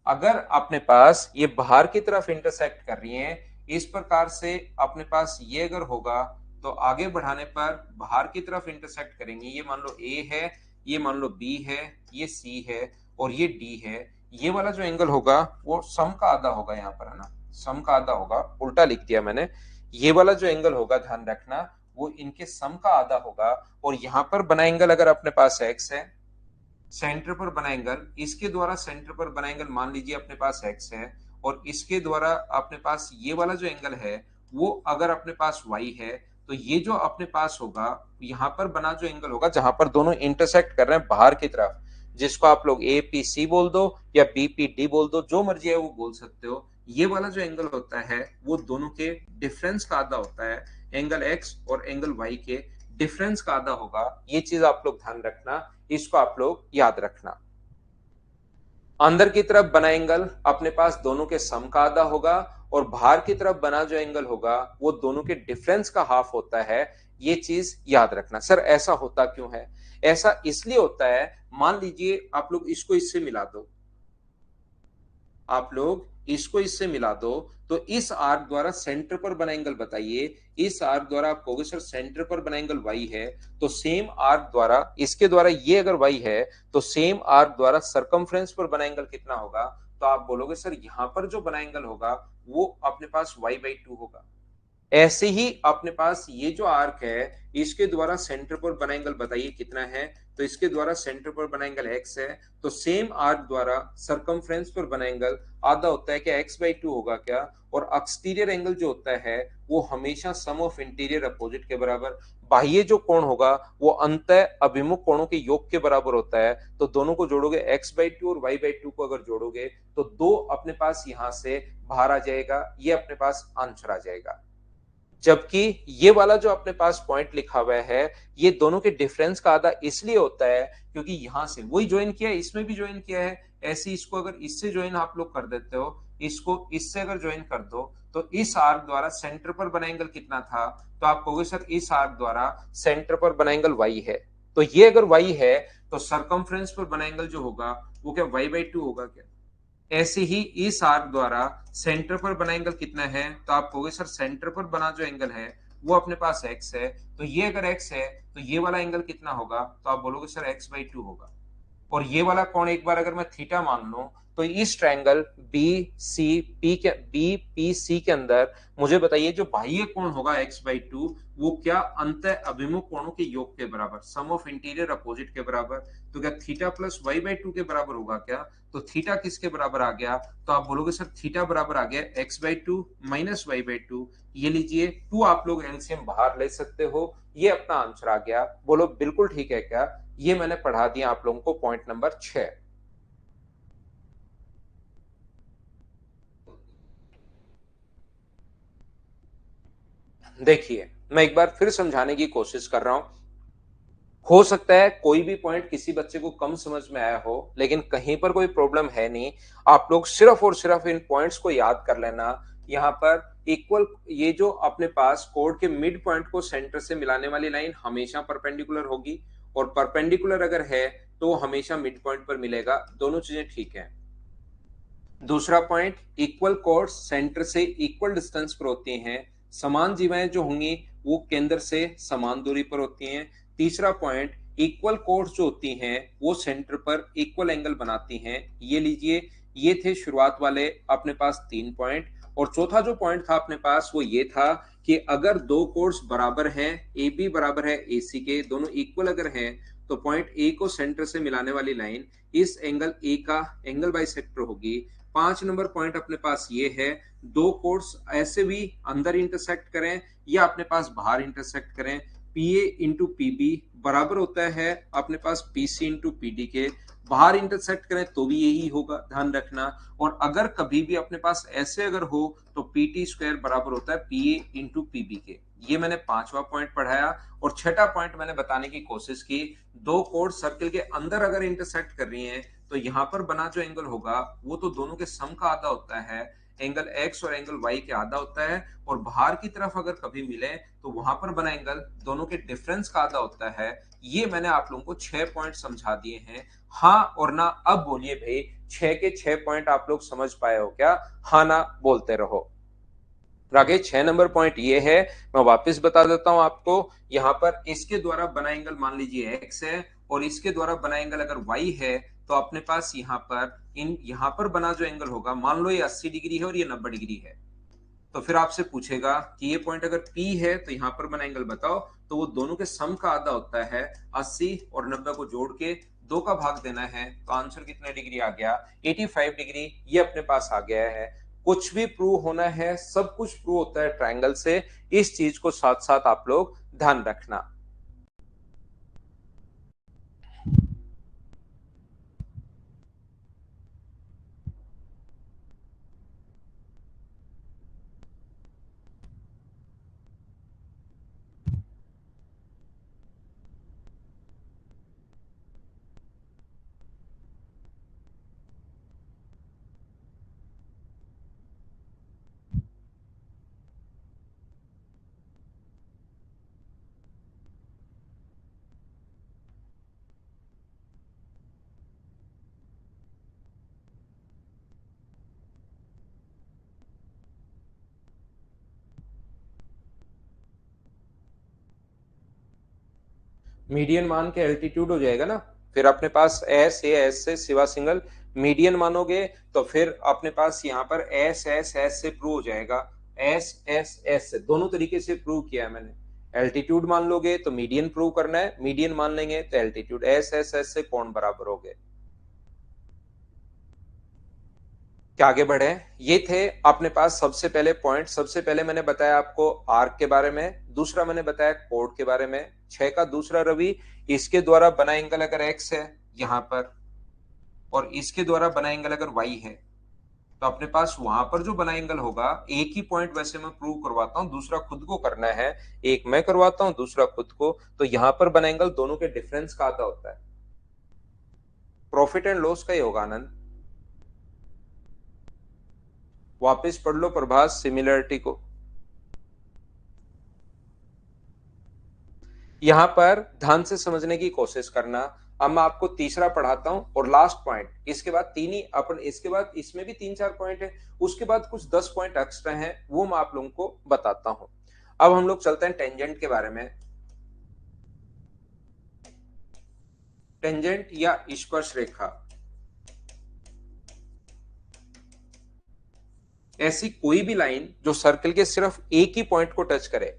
अगर अपने पास ये बाहर की तरफ इंटरसेक्ट कर रही हैं, इस प्रकार से अपने पास ये अगर होगा तो आगे बढ़ाने पर बाहर की तरफ इंटरसेक्ट करेंगे। ये मान लो ए है, ये मान लो बी है, ये सी है और ये डी है। ये वाला जो एंगल होगा वो सम का आधा होगा, यहाँ पर है ना, सम का आधा होगा, उल्टा लिख दिया मैंने। ये वाला जो एंगल होगा ध्यान रखना वो इनके सम का आधा होगा। और यहाँ पर बना एंगल अगर अपने पास एक्स है, सेंटर पर बना एंगल, इसके द्वारा सेंटर पर बना एंगल मान लीजिए अपने पास x है, और इसके द्वारा अपने पास ये वाला जो एंगल है वो अगर अपने पास y है, तो ये जो अपने पास होगा यहाँ पर बना जो एंगल होगा जहां पर दोनों इंटरसेक्ट कर रहे हैं बाहर की तरफ, जिसको आप लोग ए पी सी बोल दो या बी पी डी बोल दो, जो मर्जी है वो बोल सकते हो। ये वाला जो एंगल होता है वो दोनों के डिफरेंस का आधा होता है। एंगल x और एंगल y के डिफरेंस का आधा होगा। ये चीज आप लोग ध्यान रखना, इसको आप लोग याद रखना। अंदर की तरफ बना एंगल अपने पास दोनों के सम का आधा होगा, और बाहर की तरफ बना जो एंगल होगा वो दोनों के डिफरेंस का हाफ होता है। ये चीज याद रखना। सर ऐसा होता क्यों है? ऐसा इसलिए होता है, मान लीजिए आप लोग इसको इससे मिला दो, आप लोग इसको इससे मिला दो, तो इस आर्क द्वारा सेंटर पर बना एंगल बताइए। इस आर्क द्वारा आप कहोगे सर सेंटर पर बना एंगल y है, तो सेम आर्क द्वारा, इसके द्वारा ये अगर y है तो सेम आर्क द्वारा सरकमफ्रेंस पर बना एंगल कितना होगा? तो आप बोलोगे सर यहां पर जो बना एंगल होगा वो अपने पास y/2 होगा। ऐसे ही अपने पास ये जो आर्क है इसके द्वारा सेंटर पर बना एंगल बताइए कितना है? तो इसके द्वारा सेंटर पर बना एंगल x है, तो सेम आर्क द्वारा सरकमफ्रेंस पर बना एंगल आधा होता है क्या? x/2 होगा क्या? और एक्सटीरियर एंगल जो होता है वो हमेशा सम ऑफ इंटीरियर अपोजिट के बराबर, बाह्य जो कोण होगा वो अंतः अभिमुख कोणों के योग के बराबर होता है। तो दोनों को जोड़ोगे x/2 और y/2 को अगर जोड़ोगे तो 2 अपने पास यहां से बाहर आ जाएगा, ये अपने पास आंसर आ जाएगा। जबकि ये वाला जो अपने पास पॉइंट लिखा हुआ है ये दोनों के डिफरेंस का आधा इसलिए होता है क्योंकि यहां से वही ज्वाइन किया है, इसमें भी ज्वाइन किया है। ऐसे इसको अगर इससे ज्वाइन आप लोग कर देते हो, इसको इससे अगर ज्वाइन कर दो, तो इस आर्क द्वारा सेंटर पर बना एंगल कितना था? तो आप कहोगे सर इस आर्क द्वारा सेंटर पर बना एंगल y है, तो ये अगर y है तो सरकमफ्रेंस पर बना एंगल जो होगा वो क्या y/2 होगा क्या? ऐसे ही इस आर्क द्वारा सेंटर पर बना एंगल कितना है? तो आप कहोगे सर सेंटर पर बना जो एंगल है वो अपने पास x है, तो ये अगर x है तो ये वाला एंगल कितना होगा? तो आप बोलोगे सर x/2 होगा। और ये वाला कोण एक बार अगर मैं थीटा मान लूं, तो इस ट्रायंगल बी पी सी के अंदर मुझे बताइए जो बाह्य कोण होगा x/2 वो क्या अंतः अभिमुख कोणों के योग के बराबर, सम ऑफ इंटीरियर अपोजिट के बराबर। तो क्या थीटा प्लस y/2 के बराबर होगा क्या? तो थीटा किसके बराबर आ गया? तो आप बोलोगे सर थीटा बराबर आ गया x/2 माइनस y/2। ये लीजिए 2 आप लोग एलसीएम बाहर ले सकते हो, ये अपना आंसर आ गया। बोलो बिल्कुल ठीक है क्या? ये मैंने पढ़ा दिया आप लोगों को पॉइंट नंबर 6। देखिए मैं एक बार फिर समझाने की कोशिश कर रहा हूं। हो सकता है कोई भी पॉइंट किसी बच्चे को कम समझ में आया हो, लेकिन कहीं पर कोई प्रॉब्लम है नहीं। आप लोग सिर्फ और सिर्फ इन पॉइंट्स को याद कर लेना। यहाँ पर इक्वल, ये जो अपने पास कोड के मिड पॉइंट को सेंटर से मिलाने वाली लाइन हमेशा परपेंडिकुलर होगी, और परपेंडिकुलर अगर है तो हमेशा मिड पॉइंट पर मिलेगा। दोनों चीजें ठीक है। दूसरा पॉइंट, इक्वल कोर्स सेंटर से इक्वल डिस्टेंस पर होती हैं। समान जीवाएं जो होंगी वो केंद्र से समान दूरी पर होती हैं। तीसरा पॉइंट, इक्वल कोर्स जो होती हैं वो सेंटर पर इक्वल एंगल बनाती हैं। ये लीजिए, ये थे शुरुआत वाले अपने पास 3 पॉइंट। और चौथा जो पॉइंट था अपने पास वो ये था कि अगर दो कोर्स बराबर हैं, ए बी बराबर है ए सी के, दोनों इक्वल अगर हैं, तो पॉइंट ए को सेंटर से मिलाने वाली लाइन इस एंगल ए का एंगल बाइसेक्टर होगी। 5 नंबर पॉइंट अपने पास ये है, दो कोर्स ऐसे भी अंदर इंटरसेक्ट करें या अपने पास बाहर इंटरसेक्ट करें, P A into P B बराबर होता है अपने पास P C into P D के। बाहर इंटरसेक्ट करें तो भी यही होगा, ध्यान रखना। और अगर कभी भी अपने पास ऐसे अगर हो तो पीटी स्क्वायर बराबर होता है पीए इंटू पीबी के। ये मैंने पांचवा पॉइंट पढ़ाया। और छठा पॉइंट मैंने बताने की कोशिश की, दो कोड सर्किल के अंदर अगर इंटरसेक्ट कर रही हैं तो यहां पर बना जो एंगल होगा वो तो दोनों के सम का आधा होता है, एंगल एक्स और एंगल वाई के आधा होता है। और बाहर की तरफ अगर कभी मिले तो वहां पर बना एंगल दोनों के डिफरेंस का आधा होता है। ये मैंने आप लोगों को 6 पॉइंट समझा दिए हैं, हाँ और ना। अब बोलिए भाई, 6 के 6 पॉइंट आप लोग समझ पाए हो क्या? हाँ ना बोलते रहो। आगे 6 नंबर पॉइंट ये है, मैं वापस बता देता हूं आपको। यहाँ पर इसके द्वारा बना एंगल मान लीजिए एक्स है और इसके द्वारा बना एंगल अगर वाई है, तो अपने पास यहाँ पर बना जो एंगल होगा, मान लो ये 80 डिग्री है और ये 90 डिग्री है। तो फिर आपसे पूछेगा कि ये पॉइंट अगर P है तो यहाँ पर बना एंगल बताओ, तो वो दोनों के सम का आधा होता है। 80 और 90 को जोड़ के 2 का भाग देना है, तो आंसर कितने डिग्री आ गया? 85 डिग्री। ये अपने पास आ गया है। कुछ भी प्रूव होना है, सब कुछ प्रूव होता है ट्रायंगल से। इस चीज को साथ साथ आप लोग ध्यान रखना। मीडियन मान के एल्टीट्यूड हो जाएगा ना। फिर अपने पास एस ए एस से सिवा सिंगल मीडियन मानोगे तो फिर अपने पास यहाँ पर एस एस एस से प्रूव हो जाएगा। एस एस एस से दोनों तरीके से प्रूव किया है मैंने। एल्टीट्यूड मान लोगे तो मीडियन प्रूव करना है, मीडियन मान लेंगे तो एल्टीट्यूड। एस एस एस से कौन बराबर हो गए? क्या आगे बढ़े? ये थे अपने पास सबसे पहले पॉइंट। सबसे पहले मैंने बताया आपको आर्क के बारे में, दूसरा मैंने बताया कोड के बारे में। 6 का दूसरा रवि, इसके द्वारा बना एंगल अगर एक्स है यहां पर, और इसके द्वारा बना एंगल अगर वाई है, तो अपने पास वहां पर जो बना एंगल होगा, एक ही पॉइंट वैसे मैं प्रूव करवाता हूं, दूसरा खुद को करना है। एक मैं करवाता हूं, दूसरा खुद को। तो यहां पर बना एंगल दोनों के डिफरेंस का आधा होता है। प्रॉफिट एंड लॉस का ही होगा आनंद। वापिस पढ़ लो प्रभास सिमिलरिटी को। यहां पर ध्यान से समझने की कोशिश करना। अब मैं आपको तीसरा पढ़ाता हूं और लास्ट पॉइंट, इसके बाद तीन ही अपन, इसके बाद इसमें भी 3 4 पॉइंट है, उसके बाद कुछ 10 पॉइंट एक्स्ट्रा हैं, वो मैं आप लोगों को बताता हूं। अब हम लोग चलते हैं टेंजेंट के बारे में। टेंजेंट या स्पर्श रेखा ऐसी कोई भी लाइन जो सर्कल के सिर्फ एक ही पॉइंट को टच करे।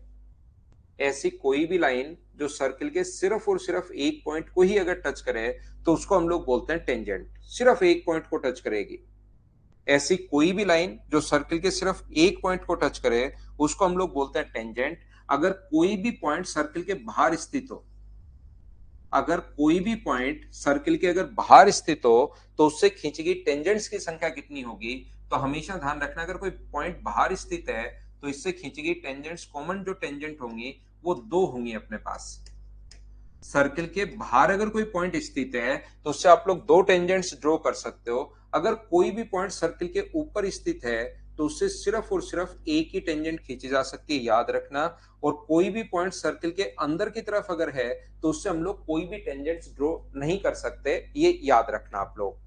ऐसी कोई भी लाइन जो सर्किल के सिर्फ और सिर्फ एक पॉइंट को ही अगर टच करे तो उसको हम लोग बोलते हैं टेंजेंट। सिर्फ एक पॉइंट को टच करेगी। ऐसी कोई भी लाइन जो सर्किल के सिर्फ एक पॉइंट को टच करे उसको हम लोग बोलते हैं टेंजेंट। अगर कोई भी पॉइंट सर्किल के बाहर स्थित हो, अगर कोई भी पॉइंट सर्किल के अगर बाहर स्थित हो तो उससे खींची गई टेंजेंट्स की संख्या कितनी होगी? तो हमेशा ध्यान रखना, अगर कोई पॉइंट बाहर स्थित है तो इससे खींची गई टेंजेंट्स, कॉमन जो टेंजेंट होंगी वो दो होंगी अपने पास। सर्किल के बाहर अगर कोई पॉइंट स्थित है तो उससे आप लोग दो टेंजेंट्स ड्रॉ कर सकते हो। अगर कोई भी पॉइंट सर्किल के ऊपर स्थित है तो उससे सिर्फ और सिर्फ एक ही टेंजेंट खींची जा सकती है, याद रखना। और कोई भी पॉइंट सर्किल के अंदर की तरफ अगर है तो उससे हम लोग कोई भी टेंजेंट्स ड्रॉ नहीं कर सकते, ये याद रखना आप लोग।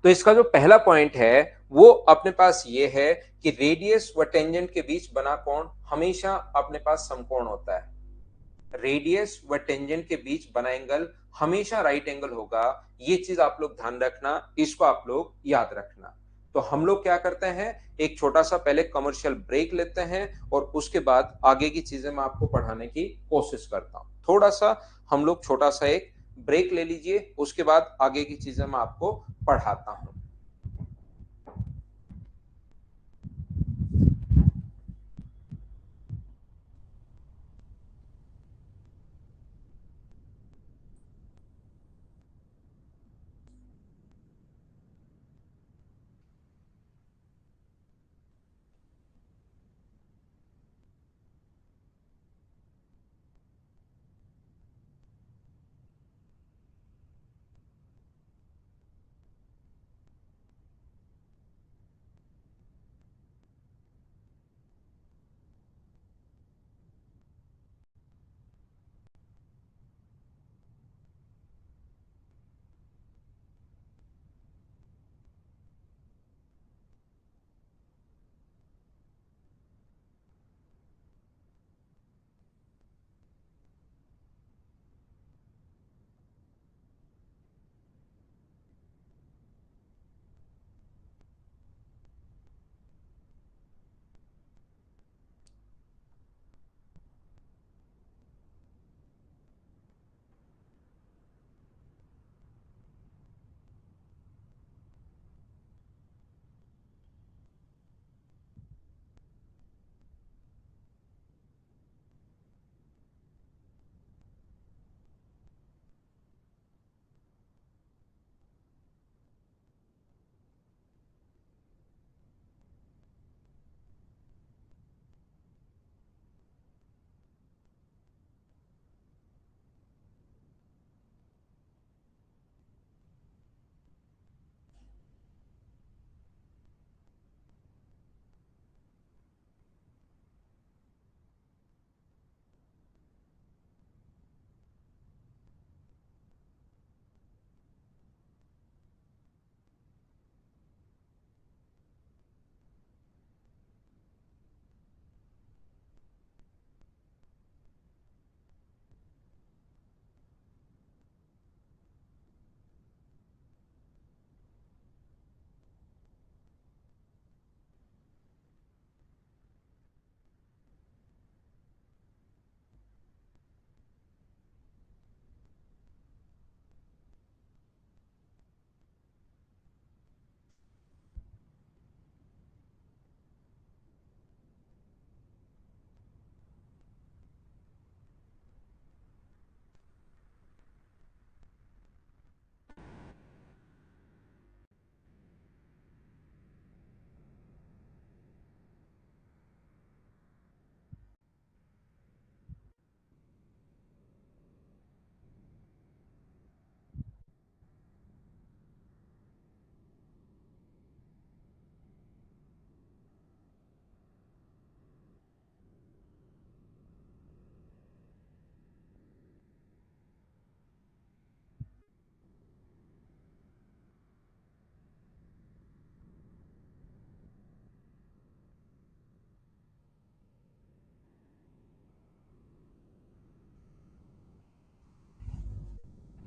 तो इसका जो पहला पॉइंट है वो अपने पास ये है कि रेडियस व टेंजेंट के बीच बना कोण हमेशा अपने पास समकोण होता है। रेडियस व टेंजेंट के बीच बना एंगल हमेशा राइट एंगल होगा। ये चीज आप लोग ध्यान रखना, इसको आप लोग याद रखना। तो हम लोग क्या करते हैं, एक छोटा सा पहले कमर्शियल ब्रेक लेते हैं और उसके बाद आगे की चीजें मैं आपको पढ़ाने की कोशिश करता हूं। थोड़ा सा हम लोग छोटा सा एक ब्रेक ले लीजिए, उसके बाद आगे की चीजें मैं आपको पढ़ाता हूं।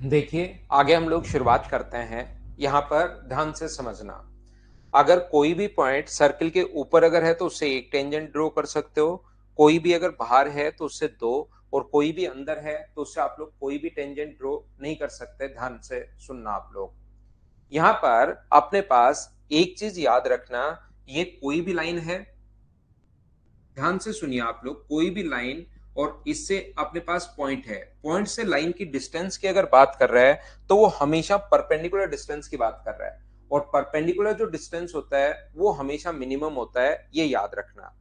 देखिए, आगे हम लोग शुरुआत करते हैं। यहाँ पर ध्यान से समझना। अगर कोई भी पॉइंट सर्किल के ऊपर अगर है तो उससे एक टेंजेंट ड्रॉ कर सकते हो, कोई भी अगर बाहर है तो उससे दो, और कोई भी अंदर है तो उससे आप लोग कोई भी टेंजेंट ड्रॉ नहीं कर सकते। ध्यान से सुनना आप लोग। यहाँ पर अपने पास एक चीज याद रखना, ये कोई भी लाइन है, ध्यान से सुनिए आप लोग, कोई भी लाइन और इससे अपने पास पॉइंट है, पॉइंट से लाइन की डिस्टेंस की अगर बात कर रहा है तो वो हमेशा परपेंडिकुलर डिस्टेंस की बात कर रहा है, और परपेंडिकुलर जो डिस्टेंस होता है वो हमेशा मिनिमम होता है, ये याद रखना।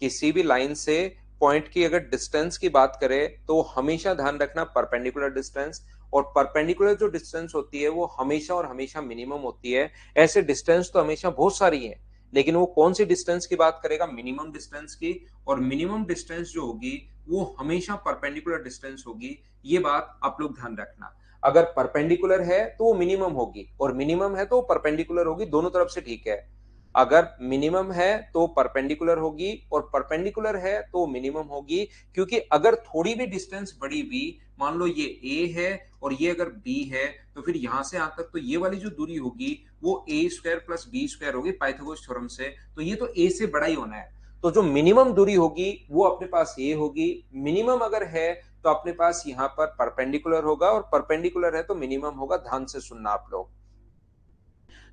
किसी भी लाइन से पॉइंट की अगर डिस्टेंस की बात करें तो हमेशा ध्यान रखना परपेंडिकुलर डिस्टेंस, और परपेंडिकुलर जो डिस्टेंस होती है वो हमेशा और हमेशा मिनिमम होती है। ऐसे डिस्टेंस तो हमेशा बहुत सारी है, लेकिन वो कौन सी डिस्टेंस की बात करेगा? मिनिमम डिस्टेंस की। और मिनिमम डिस्टेंस जो होगी वो हमेशा परपेंडिकुलर डिस्टेंस होगी, ये बात आप लोग ध्यान रखना। अगर परपेंडिकुलर है तो वो मिनिमम होगी, और मिनिमम है तो वो परपेंडिकुलर होगी, दोनों तरफ से ठीक है। अगर मिनिमम है तो परपेंडिकुलर होगी, और परपेंडिकुलर है तो मिनिमम होगी। क्योंकि अगर थोड़ी भी डिस्टेंस बढ़ी भी, मान लो ये ए है और ये अगर बी है, तो फिर यहां से यहां तक तो ये वाली जो दूरी होगी वो ए स्क्वायर प्लस बी स्क्वायर होगी पाइथागोरस थ्योरम से, तो ये तो ए से बड़ा ही होना है। तो जो मिनिमम दूरी होगी वो अपने पास ये होगी। मिनिमम अगर है तो अपने पास यहाँ पर परपेंडिकुलर होगा, और परपेंडिकुलर है तो मिनिमम होगा। ध्यान से सुनना आप लोग।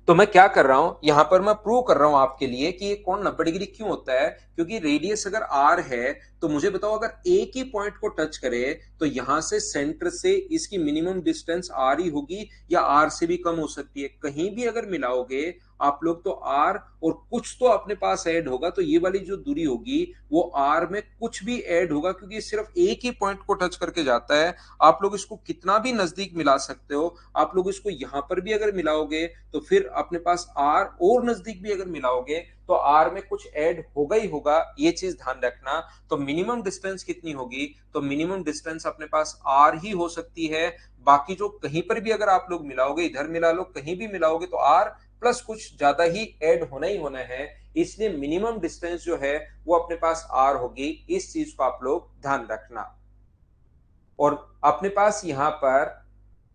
तो मैं क्या कर रहा हूं, यहां पर मैं प्रूव कर रहा हूं आपके लिए कि ये कोण 90 डिग्री क्यों होता है। क्योंकि रेडियस अगर आर है तो मुझे बताओ, अगर एक ही पॉइंट को टच करे तो यहां से सेंटर से इसकी मिनिमम डिस्टेंस आर ही होगी, या आर से भी कम हो सकती है। कहीं भी अगर मिलाओगे आप लोग तो आर और कुछ तो अपने पास ऐड होगा, तो ये वाली जो दूरी होगी वो आर में कुछ भी ऐड होगा, क्योंकि सिर्फ एक ही पॉइंट को टच करके जाता है। आप लोग इसको कितना भी नजदीक मिला सकते हो, आप लोग इसको यहां पर भी अगर मिलाओगे तो फिर अपने पास आर और नजदीक भी अगर मिलाओगे तो आर में कुछ ऐड होगा ही होगा, ये चीज ध्यान रखना। तो मिनिमम डिस्टेंस कितनी होगी? तो मिनिमम डिस्टेंस अपने पास आर ही हो सकती है। बाकी जो कहीं पर भी अगर आप लोग मिलाओगे, इधर मिला लो, कहीं भी मिलाओगे तो आर प्लस कुछ ज्यादा ही ऐड होना ही होना है। इसलिए मिनिमम डिस्टेंस जो है वो अपने पास आर होगी। इस चीज को आप लोग ध्यान रखना। और अपने पास यहां पर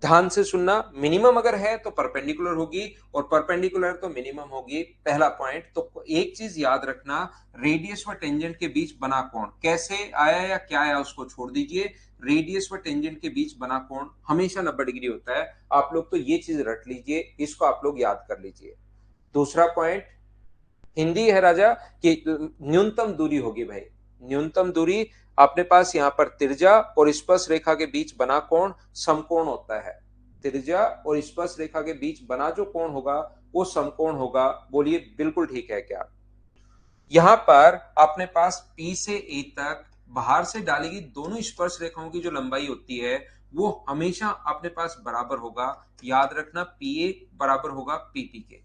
ध्यान से सुनना, मिनिमम अगर है तो परपेंडिकुलर होगी, और परपेंडिकुलर तो मिनिमम होगी। पहला पॉइंट तो एक चीज याद रखना, रेडियस व टेंजेंट के बीच बना कोण कैसे आया या क्या आया उसको छोड़ दीजिए। रेडियस व टेंजेंट के बीच बना कोण हमेशा 90 डिग्री होता है। आप लोग तो ये चीज रट लीजिए, इसको आप लोग याद कर लीजिए। दूसरा पॉइंट, हिंदी है राजा कि न्यूनतम दूरी होगी भाई। न्यूनतम दूरी अपने पास यहाँ पर त्रिज्या और स्पर्श रेखा के बीच बना कोण समकोण होता है। त्रिज्या और स्पर्श रेखा के बीच बना जो कोण होगा वो समकोण होगा। बोलिए बिल्कुल ठीक है क्या? यहाँ पर अपने पास P से A तक बाहर से डाली गई दोनों स्पर्श रेखाओं की जो लंबाई होती है वो हमेशा अपने पास बराबर होगा। याद रखना, PA बराबर होगा PP के।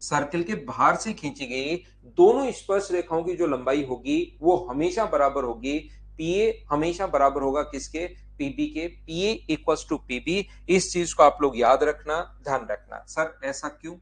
सर्कल के बाहर से खींची गई दोनों स्पर्श रेखाओं की जो लंबाई होगी वो हमेशा बराबर होगी। पीए हमेशा बराबर होगा किसके? पीबी के। पीए इक्वल्स टू पीबी। इस चीज को आप लोग याद रखना, ध्यान रखना। सर ऐसा क्यों?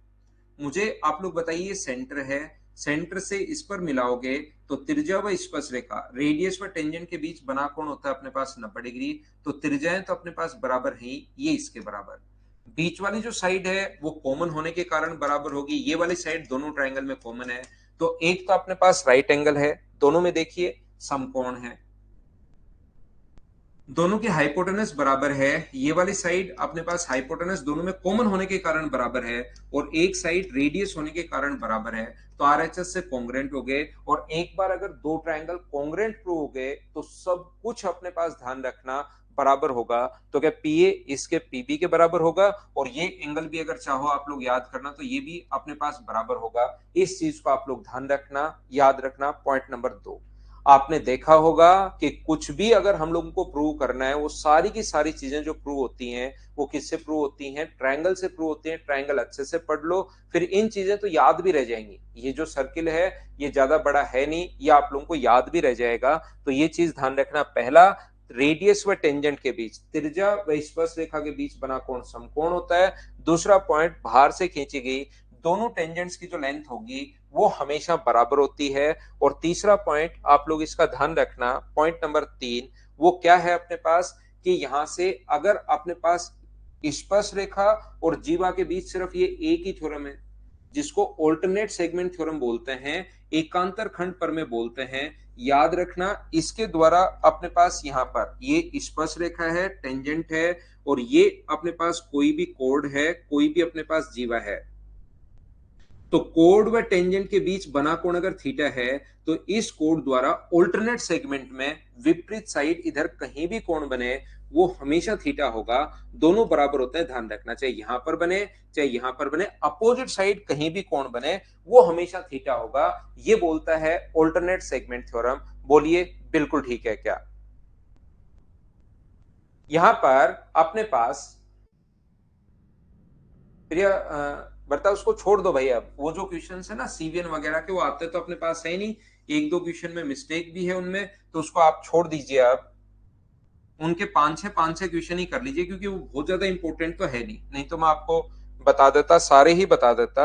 मुझे आप लोग बताइए, सेंटर है, सेंटर से इस पर मिलाओगे तो त्रिज्या व स्पर्श रेखा, रेडियस व टेंजेंट के बीच बना कोण होता है अपने पास 90 डिग्री। तो त्रिज्याएं तो अपने पास बराबर है ही, ये इसके बराबर। बीच वाली जो साइड है वो कॉमन होने के कारण बराबर होगी। ये वाली साइड दोनों ट्रायंगल में कॉमन है, तो एक तो अपने पास राइट एंगल है, दोनों में देखिए समकोण है। दोनों की हाइपोटेनस बराबर है। ये वाली साइड अपने पास हाइपोटेनस दोनों में कॉमन होने के कारण बराबर है, और एक साइड रेडियस होने के कारण बराबर है। तो आरएचएस से कॉन्ग्रेंट हो गए। और एक बार अगर दो ट्रायंगल कॉन्ग्रेंट प्रूव हो गए तो सब कुछ अपने पास ध्यान रखना बराबर होगा। तो क्या पीए इसके पीबी के बराबर होगा, और ये एंगल भी अगर चाहो आप लोग याद करना तो ये भी अपने पास बराबर होगा। इस चीज को आप लोग ध्यान रखना, याद रखना। पॉइंट नंबर 2, आपने देखा होगा कि कुछ भी अगर हम लोगों को प्रूव करना है, वो सारी की सारी चीजें जो प्रूव होती हैं वो किससे प्रूव होती हैं? ट्रायंगल से प्रूव होती हैं। ट्रायंगल अच्छे से पढ़ लो, फिर इन चीजें तो याद भी रह जाएंगी। ये जो सर्किल है ये ज्यादा बड़ा है नहीं, ये आप लोगों को याद भी रह जाएगा। तो ये चीज ध्यान रखना। पहला, रेडियस व टेंजेंट के बीच, त्रिज्या व स्पर्श रेखा के बीच बना कोण समकोण होता है। दूसरा पॉइंट, बाहर से खींची गई दोनों टेंजेंट्स की जो लेंथ होगी वो हमेशा बराबर होती है। और तीसरा पॉइंट आप लोग इसका ध्यान रखना, पॉइंट नंबर 3, वो क्या है अपने पास कि यहां से अगर अपने पास स्पर्श रेखा और जीवा के बीच सिर्फ ये एक ही थ्योरम है, जिसको ऑल्टरनेट सेगमेंट थ्योरम बोलते हैं, एकांतर खंड प्रमेय बोलते हैं। याद रखना, इसके द्वारा अपने पास यहाँ पर ये स्पर्श रेखा है, टेंजेंट है, और ये अपने पास कोई भी कोड है, कोई भी अपने पास जीवा है, तो कोड व टेंजेंट के बीच बना कोण अगर थीटा है, तो इस कोड द्वारा ऑल्टरनेट सेगमेंट में विपरीत साइड इधर कहीं भी कोण बने वो हमेशा थीटा होगा। दोनों बराबर होते हैं, ध्यान रखना, चाहे यहां पर बने चाहे यहां पर बने, अपोजिट साइड कहीं भी कोण बने वो हमेशा थीटा होगा। ये बोलता है ऑल्टरनेट सेगमेंट थ्योरम। बोलिए बिल्कुल ठीक है क्या? यहां पर अपने पास प्रिया बता, उसको छोड़ दो भाई। अब वो जो क्वेश्चन है ना सीवीएन वगैरह के, वो आते तो अपने पास है नहीं, एक दो क्वेश्चन में मिस्टेक भी है उनमें, तो उसको आप छोड़ दीजिए। आप उनके पांच छह क्वेश्चन ही कर लीजिए, क्योंकि वो बहुत ज्यादा इंपॉर्टेंट तो है नहीं तो मैं आपको बता देता, सारे ही बता देता।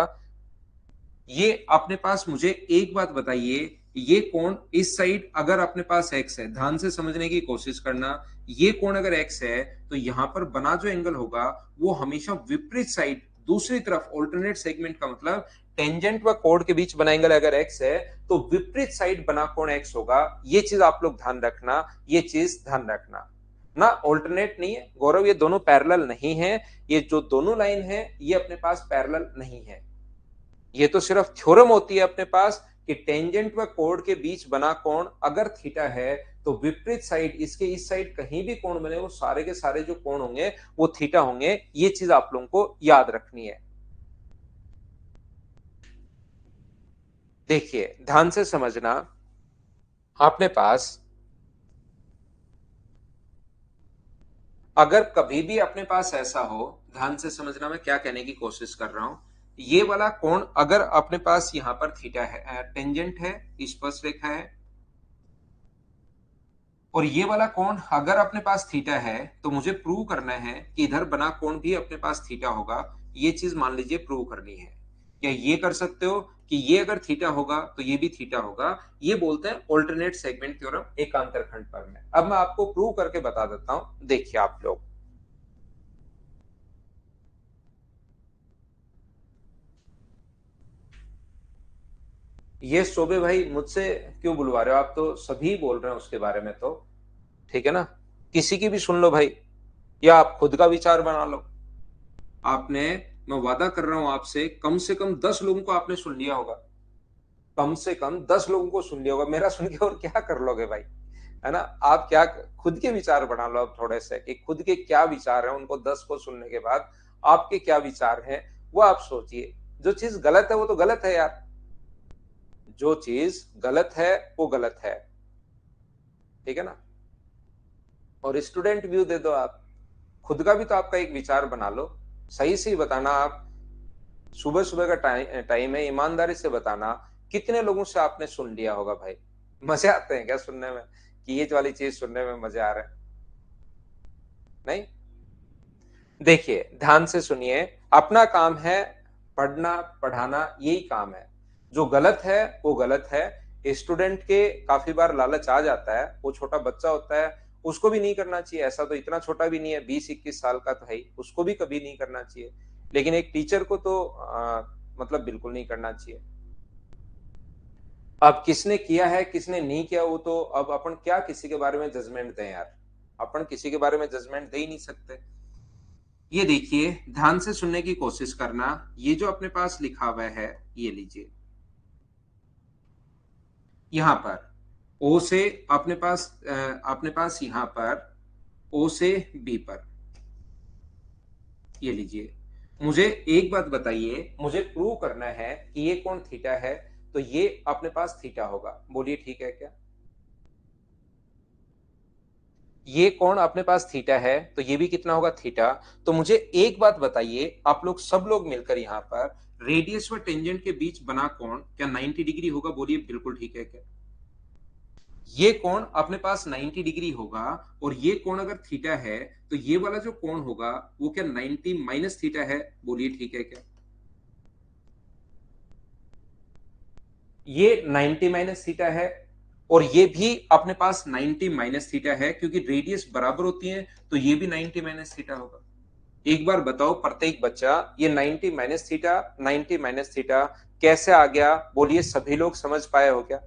ये अपने पास मुझे एक बात बताइए, ये कोण इस साइड अगर अपने पास एक्स है, ध्यान से समझने की कोशिश करना, ये कोण अगर एक्स है तो यहां पर बना जो एंगल होगा वो हमेशा विपरीत साइड दूसरी तरफ, ऑल्टरनेट सेगमेंट का मतलब टेंजेंट व कोड के बीच बना एंगल अगर एक्स है तो विपरीत साइड बना कोण एक्स होगा। ये चीज आप लोग ध्यान रखना, ये चीज ध्यान रखना ना। ऑल्टरनेट नहीं है गौरव, ये दोनों पैरेलल नहीं है, ये जो दोनों लाइन है ये अपने पास पैरेलल नहीं है। ये तो सिर्फ थ्योरम होती है अपने पास कि टेंजेंट व कोड के बीच बना कोण अगर थीटा है तो विपरीत साइड, इसके इस साइड कहीं भी कोण बने वो सारे के सारे जो कोण होंगे वो थीटा होंगे। ये चीज आप लोगों को याद रखनी है। देखिए ध्यान से समझना, आपने पास अगर कभी भी अपने पास ऐसा हो, ध्यान से समझना मैं क्या कहने की कोशिश कर रहा हूं, ये वाला कोण अगर अपने पास यहां पर थीटा है, टेंजेंट है, स्पर्श रेखा है, और ये वाला कोण अगर अपने पास थीटा है तो मुझे प्रूव करना है कि इधर बना कोण भी अपने पास थीटा होगा। ये चीज मान लीजिए प्रूव करनी है। क्या ये कर सकते हो कि ये अगर थीटा होगा तो ये भी थीटा होगा? ये बोलते हैं ऑल्टरनेट सेगमेंट थ्योरम, एकांतर खंड प्रमेय। अब मैं आपको प्रूव करके बता देता हूं, देखिए आप लोग। ये शोभे भाई मुझसे क्यों बुलवा रहे हो? आप तो सभी बोल रहे हैं उसके बारे में, तो ठीक है ना, किसी की भी सुन लो भाई, या आप खुद का विचार बना लो। आपने, मैं वादा कर रहा हूं आपसे, कम से कम 10 लोगों को आपने सुन लिया होगा, कम से कम 10 लोगों को सुन लिया होगा। मेरा सुन के और क्या कर लोगे भाई, है ना? आप क्या खुद के विचार बना लो अब थोड़े से, कि खुद के क्या विचार है, उनको 10 को सुनने के बाद आपके क्या विचार हैं वो आप सोचिए। जो चीज गलत है वो तो गलत है यार, जो चीज गलत है वो गलत है, ठीक है ना? और स्टूडेंट व्यू दे दो आप, खुद का भी तो आपका एक विचार बना लो, सही से ही बताना। आप सुबह सुबह का टाइम है, ईमानदारी से बताना कितने लोगों से आपने सुन लिया होगा भाई। मजे आते हैं क्या सुनने में, कि ये वाली चीज सुनने में मजे आ रहे हैं? नहीं। देखिए ध्यान से सुनिए, अपना काम है पढ़ना पढ़ाना, यही काम है। जो गलत है वो गलत है। स्टूडेंट के काफी बार लालच आ जाता है, वो छोटा बच्चा होता है, उसको भी नहीं करना चाहिए। ऐसा तो इतना छोटा भी नहीं है, 20-21 साल का तो है ही, उसको भी कभी नहीं करना चाहिए। लेकिन एक टीचर को तो मतलब बिल्कुल नहीं करना चाहिए। अब किसने किया है किसने नहीं किया, वो तो अब अपन क्या किसी के बारे में जजमेंट दें यार, अपन किसी के बारे में जजमेंट दे ही नहीं सकते। ये देखिए, ध्यान से सुनने की कोशिश करना। ये जो अपने पास लिखा हुआ है, ये लीजिए, यहां पर ओ से अपने पास यहां पर ओ से बी पर, ये लीजिए। मुझे एक बात बताइए, मुझे प्रूव करना है कि ये कोण थीटा है, तो ये अपने पास थीटा होगा। बोलिए ठीक है क्या? ये कोण अपने पास थीटा है तो ये भी कितना होगा? थीटा। तो मुझे एक बात बताइए, आप लोग सब लोग मिलकर यहां पर, रेडियस व टेंजेंट के बीच बना कोण क्या 90 डिग्री होगा? बोलिए बिल्कुल ठीक है क्या? ये कोण अपने पास 90 डिग्री होगा, और ये कोण अगर थीटा है तो ये वाला जो कोण होगा वो क्या 90 माइनस थीटा है? बोलिए ठीक है क्या? ये 90 माइनस थीटा है, और ये भी अपने पास 90 माइनस थीटा है, क्योंकि रेडियस बराबर होती है तो ये भी 90 माइनस थीटा होगा। एक बार बताओ प्रत्येक बच्चा, ये 90 माइनस थीटा 90 माइनस थीटा कैसे आ गया? बोलिए सभी लोग समझ पाए हो क्या?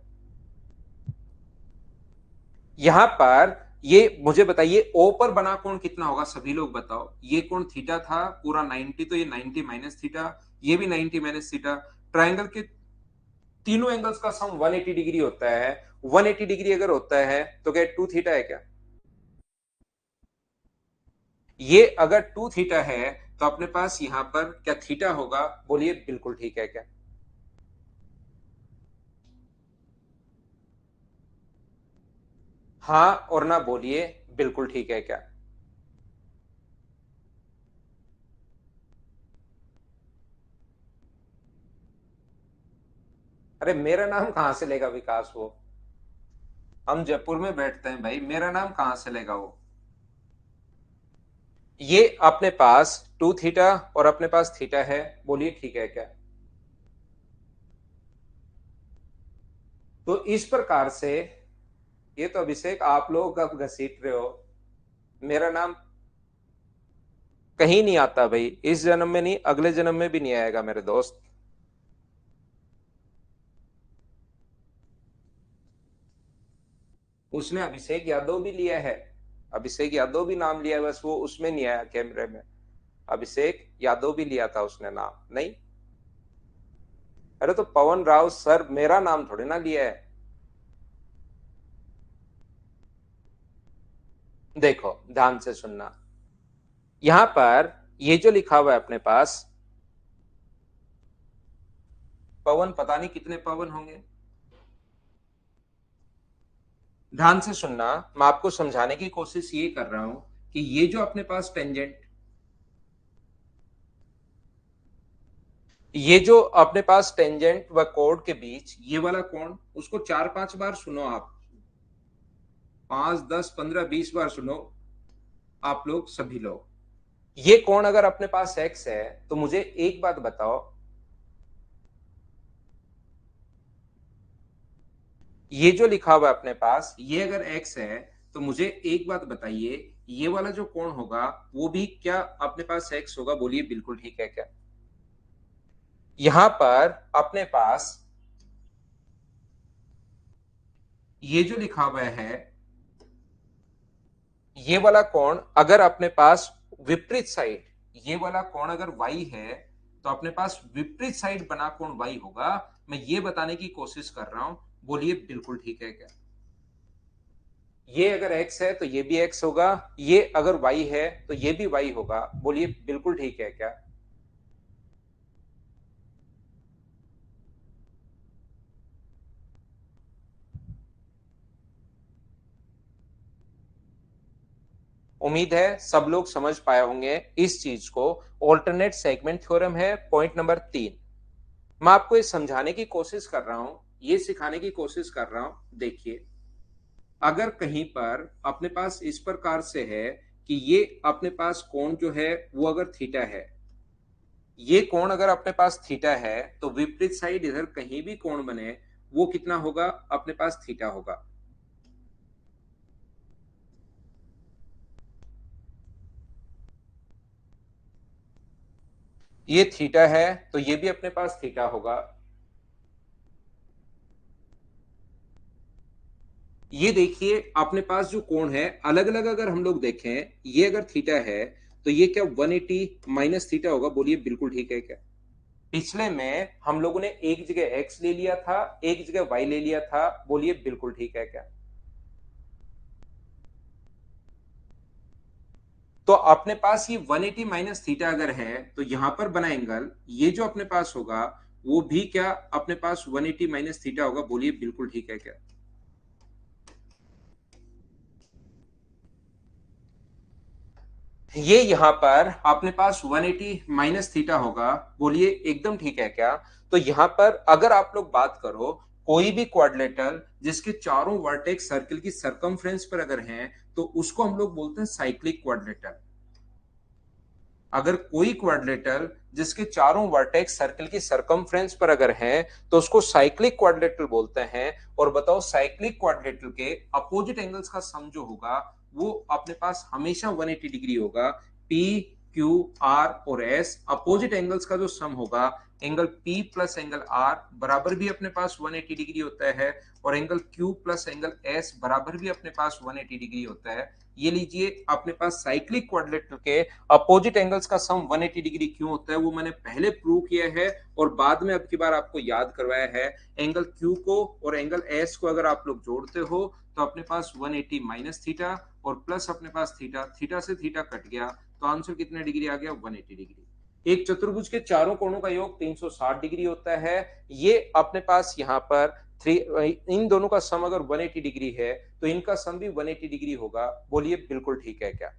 यहां पर ये मुझे बताइए ओ पर बना कोण कितना होगा? सभी लोग बताओ। ये कोण थीटा था पूरा 90, तो ये 90 माइनस थीटा, ये भी 90 माइनस थीटा। ट्राइंगल के तीनों एंगल्स का सम 180 डिग्री होता है। 180 डिग्री अगर होता है तो क्या 2 थीटा है क्या? ये अगर 2 थीटा है तो अपने पास यहां पर क्या थीटा होगा? बोलिए बिल्कुल ठीक है क्या? हाँ और ना बोलिए बिल्कुल ठीक है क्या? अरे मेरा नाम कहां से लेगा विकास वो? हम जयपुर में बैठते हैं भाई, मेरा नाम कहां से लेगा वो? ये अपने पास 2 थीटा और अपने पास थीटा है, बोलिए ठीक है क्या? तो इस प्रकार से, ये तो अभिषेक आप लोग अब घसीट रहे हो। मेरा नाम कहीं नहीं आता भाई, इस जन्म में नहीं, अगले जन्म में भी नहीं आएगा मेरे दोस्त। उसने अभिषेक यादव भी लिया है, अभिषेक यादव भी नाम लिया है, बस वो उसमें नहीं आया कैमरे में। अभिषेक यादव भी लिया था उसने नाम, नहीं? अरे तो पवन राव सर मेरा नाम थोड़ी ना लिया है। देखो ध्यान से सुनना, यहां पर ये जो लिखा हुआ है अपने पास, पवन पता नहीं कितने पवन होंगे। ध्यान से सुनना, मैं आपको समझाने की कोशिश ये कर रहा हूं कि ये जो अपने पास टेंजेंट, ये जो अपने पास टेंजेंट व कोड के बीच ये वाला कोण, उसको 4-5 बार सुनो आप, 5, 10, 15, 20 बार सुनो आप लोग सभी लोग। ये कोण अगर अपने पास एक्स है तो मुझे एक बात बताओ, ये जो लिखा हुआ है अपने पास, ये अगर एक्स है तो मुझे एक बात बताइए, ये वाला जो कोण होगा वो भी क्या अपने पास एक्स होगा? बोलिए बिल्कुल ठीक है क्या? यहां पर अपने पास ये जो लिखा हुआ है, ये वाला कोण अगर अपने पास विपरीत साइड, ये वाला कोण अगर y है तो अपने पास विपरीत साइड बना कोण y होगा। मैं ये बताने की कोशिश कर रहा हूं, बोलिए बिल्कुल ठीक है क्या? ये अगर x है तो ये भी x होगा, ये अगर y है तो ये भी y होगा, बोलिए बिल्कुल ठीक है क्या? उम्मीद है सब लोग समझ पाए होंगे इस चीज को। ऑल्टरनेट सेगमेंट थ्योरम है पॉइंट नंबर 3। मैं आपको ये समझाने की कोशिश कर रहा हूं, ये सिखाने की कोशिश कर रहा हूं। देखिए, अगर कहीं पर अपने पास इस प्रकार से है कि ये अपने पास कोण जो है वो अगर थीटा है, ये कोण अगर अपने पास थीटा है तो विपरीत साइड इधर कहीं भी कोण बने वो कितना होगा? अपने पास थीटा होगा। ये थीटा है तो ये भी अपने पास थीटा होगा। ये देखिए अपने पास जो कोण है अलग अलग अगर हम लोग देखें, ये अगर थीटा है तो ये क्या 180 माइनस थीटा होगा? बोलिए बिल्कुल ठीक है क्या? पिछले में हम लोगों ने एक जगह x ले लिया था, एक जगह y ले लिया था, बोलिए बिल्कुल ठीक है क्या? तो अपने पास ये 180 माइनस थीटा अगर है तो यहां पर बना एंगल, ये जो अपने पास होगा वो भी क्या अपने पास 180 माइनस थीटा होगा? बोलिए बिल्कुल ठीक है क्या? ये यहां पर अपने पास 180 माइनस थीटा होगा, बोलिए एकदम ठीक है क्या? तो यहां पर अगर आप लोग बात करो, कोई भी क्वाड्रिलेटरल जिसके चारों वर्टेक्स सर्किल की सरकमफ्रेंस पर अगर हैं तो उसको हम लोग बोलते हैं साइक्लिक क्वाड्रिलेटरल। अगर कोई क्वाड्रिलेटरल जिसके चारों वर्टेक्स सर्किल की सरकमफ्रेंस पर अगर हैं तो उसको साइक्लिक क्वाड्रिलेटरल बोलते हैं। और बताओ साइक्लिक क्वाड्रिलेटरल के अपोजिट एंगल्स का सम जो होगा वो अपने पास हमेशा 180 डिग्री होगा। पी क्यू आर और एस, अपोजिट एंगल्स का जो सम होगा angle P plus angle R बराबर भी अपने पास 180 डिग्री होता है, और angle Q plus angle S बराबर भी अपने पास 180 डिग्री होता है। ये लीजिए अपने पास साइक्लिक क्वाड्रिलेटरल के अपोजिट एंगल्स का सम 180 डिग्री क्यों होता है वो मैंने पहले प्रूव किया है, और बाद में अब की बार आपको याद करवाया है। एंगल Q को और एंगल S को अगर आप लोग जोड़ते हो तो अपने पास 180 माइनस थीटा और प्लस अपने पास थीटा, थीटा से थीटा कट गया, तो आंसर कितने डिग्री आ गया? 180 डिग्री। एक चतुर्भुज के चारों कोणों का योग 360 डिग्री होता है। ये अपने पास यहाँ पर इन दोनों का सम अगर 180 डिग्री है तो इनका सम भी 180 डिग्री होगा। बोलिए बिल्कुल ठीक है क्या?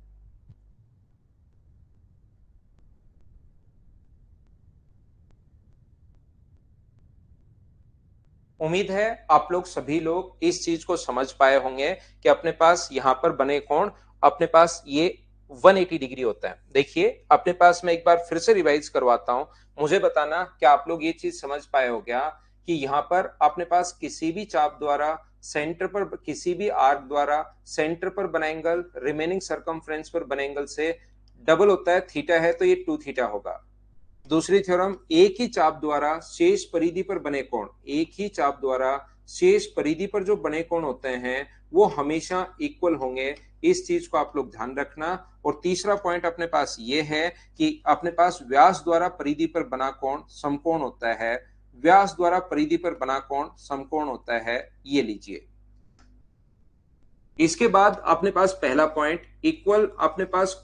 उम्मीद है आप लोग सभी लोग इस चीज को समझ पाए होंगे कि अपने पास यहाँ पर बने कोण अपने पास ये 180 डिग्री होता है। देखिए अपने पास मैं एक बार फिर से रिवाइज करवाता हूं, मुझे बताना कि आप लोग ये चीज समझ पाए हो क्या कि यहाँ पर अपने पास किसी भी चाप द्वारा सेंटर पर, किसी भी आर्क द्वारा सेंटर पर बना एंगल रिमेनिंग सरकमफ्रेंस पर बने एंगल से डबल होता है। थीटा है तो ये 2 थीटा होगा। दूसरी थ्योरम, एक ही चाप द्वारा शेष परिधि पर बने कोण, एक ही चाप द्वारा शेष परिधि पर जो बने कोण होते हैं वो हमेशा इक्वल होंगे। इस चीज को आप लोग ध्यान रखना। और तीसरा पॉइंट अपने पास ये है कि अपने पास व्यास द्वारा परिधि पर बना कोण समकोण होता है, व्यास द्वारा परिधि पर बना कोण समकोण होता है। ये लीजिए। इसके बाद अपने पास पहला पॉइंट इक्वल, अपने पास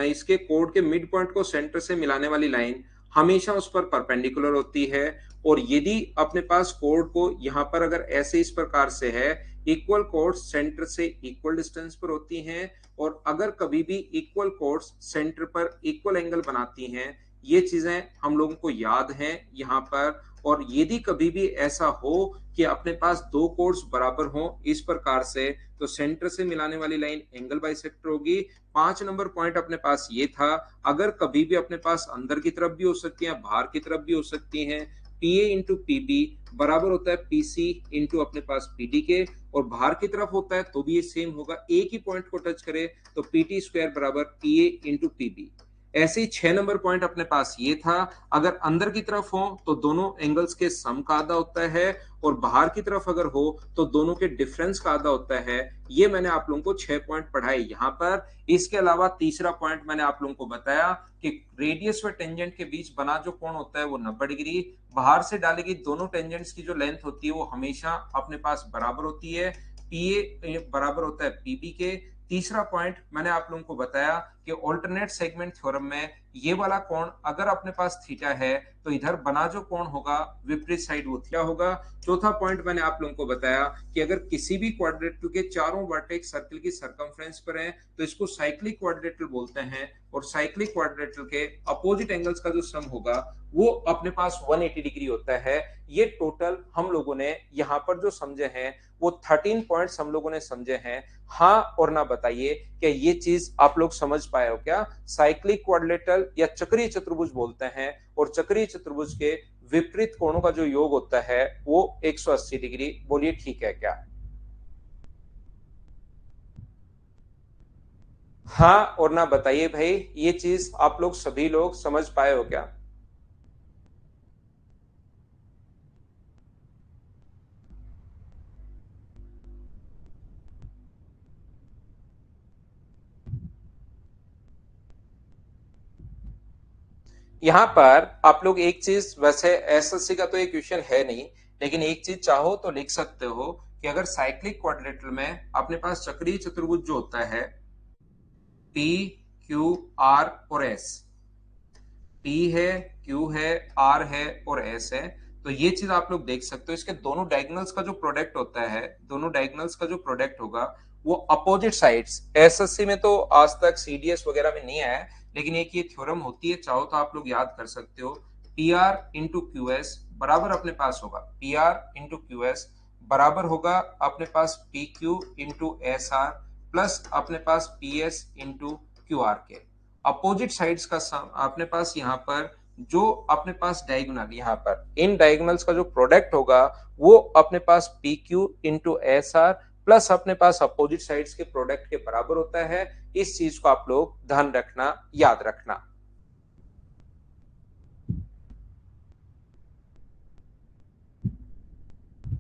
इसके कोड के मिड पॉइंट को सेंटर से मिलाने वाली लाइन हमेशा उस पर परपेंडिकुलर होती है। और यदि अपने पास कोड को यहां पर अगर ऐसे इस प्रकार से है, इक्वल कोड्स सेंटर से इक्वल डिस्टेंस पर होती हैं, और अगर कभी भी इक्वल कोड्स सेंटर पर इक्वल एंगल बनाती हैं, ये चीजें हम लोगों को याद हैं यहाँ पर। और यदि कभी भी ऐसा हो कि अपने पास दो कोड्स बराबर हों इस प्रकार से, तो सेंटर से मिलाने वाली लाइन एंगल बाइसेक्टर होगी। 5 नंबर पॉइंट अपने पास ये था, अगर कभी भी अपने पास अंदर की तरफ भी हो सकती है बाहर की तरफ भी हो सकती हैं, पीए इंटू पीबी बराबर होता है पीसी इंटू अपने पास पीडी के, और बाहर की तरफ होता है तो भी ये सेम होगा। एक ही पॉइंट को टच करे तो पीटी स्क्वायर बराबर पीए इंटू पीबी। ऐसे ही 6 नंबर पॉइंट अपने पास ये था, अगर अंदर की तरफ हो तो दोनों एंगल्स के सम का आधा होता है, और बाहर की तरफ अगर हो तो दोनों के डिफरेंस का आधा होता है। ये मैंने आप लोगों को 6 पॉइंट पढ़ाए यहाँ पर। इसके अलावा तीसरा पॉइंट मैंने आप लोगों को बताया कि रेडियस व टेंजेंट के बीच बना जो कोण होता है वो 90 डिग्री, बाहर से डाली गई दोनों टेंजेंट्स की जो लेंथ होती है वो हमेशा अपने पास बराबर होती है। पीए बराबर होता है पीबी के। तीसरा पॉइंट मैंने आप लोगों को बताया कि ऑल्टरनेट सेगमेंट थ्योरम में ये वाला कोण अगर अपने पास थीटा है तो इधर बना जो कोण होगा विपरीत साइड वो थीटा होगा। चौथा पॉइंट मैंने आप लोगों को बताया कि अगर किसी भी क्वाड्रेटर के चारों वर्टेक्स सर्कल की सरकमफ्रेंस पर हैं तो इसको साइक्लिक क्वाड्रेटर बोलते हैं, और साइक्लिक क्वाड्रेटर के अपोजिट एंगल्स का जो सम होगा वो अपने पास 180 डिग्री होता है। ये टोटल हम लोगों ने यहाँ पर जो समझे हैं वो 13 पॉइंट्स हम लोगों ने समझे हैं। हाँ और ना बताइए कि ये चीज आप लोग समझ पाए हो क्या? साइक्लिक क्वाड्रिलेटरल या चक्रीय चतुर्भुज बोलते हैं, और चक्रीय चतुर्भुज के विपरीत कोणों का जो योग होता है वो 180 डिग्री। बोलिए ठीक है क्या? हाँ और ना बताइए भाई, ये चीज आप लोग सभी लोग समझ पाए हो क्या? यहाँ पर आप लोग एक चीज, वैसे एसएससी का तो एक क्वेश्चन है नहीं, लेकिन एक चीज चाहो तो लिख सकते हो कि अगर साइक्लिक क्वाड्रिलेटरल में अपने पास चक्रीय चतुर्भुज जो होता है पी क्यू आर और एस, पी है, क्यू है, आर है और एस है, तो ये चीज आप लोग देख सकते हो। इसके दोनों डायगोनल्स का जो प्रोडक्ट होता है, दोनों डायगोनल्स का जो प्रोडक्ट होगा वो अपोजिट साइड्स, एसएससी में तो आज तक सीडीएस वगैरह में नहीं आया है, लेकिन एक ये थ्योरम होती है, चाहो तो आप लोग याद कर सकते हो। P R into Q S बराबर अपने पास होगा, P R into Q S बराबर होगा अपने पास P Q into S R plus अपने पास P S into Q R के। अपोजिट साइड्स का सम अपने पास यहाँ पर जो अपने पास डायगोनल, यहाँ पर इन डायगोनल्स का जो प्रोडक्ट होगा वो अपने पास P Q into S R plus अपने पास अपोजिट साइड्स के प्रोडक्ट के बराबर होता है। इस चीज को आप लोग ध्यान रखना, याद रखना।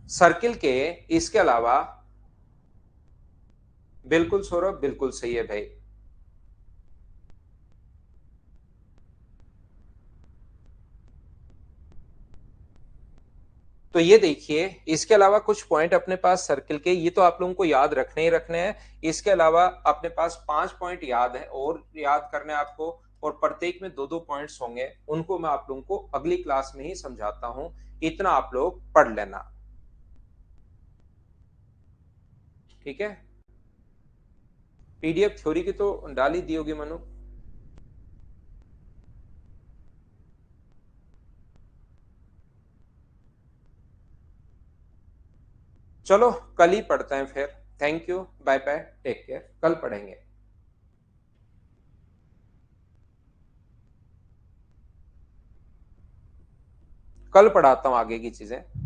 सर्किल के इसके अलावा, बिल्कुल सौरभ, बिल्कुल सही है भाई। तो ये देखिए, इसके अलावा कुछ पॉइंट अपने पास सर्किल के, ये तो आप लोगों को याद रखने ही रखने हैं। इसके अलावा अपने पास 5 पॉइंट याद है और याद करने आपको, और प्रत्येक में दो दो पॉइंट्स होंगे, उनको मैं आप लोगों को अगली क्लास में ही समझाता हूं। इतना आप लोग पढ़ लेना, ठीक है। पीडीएफ थ्योरी की तो डाल ही दी होगी मनु। चलो कल ही पढ़ते हैं फिर। Thank you, bye bye, take care, कल पढ़ेंगे। कल पढ़ाता हूं आगे की चीजें।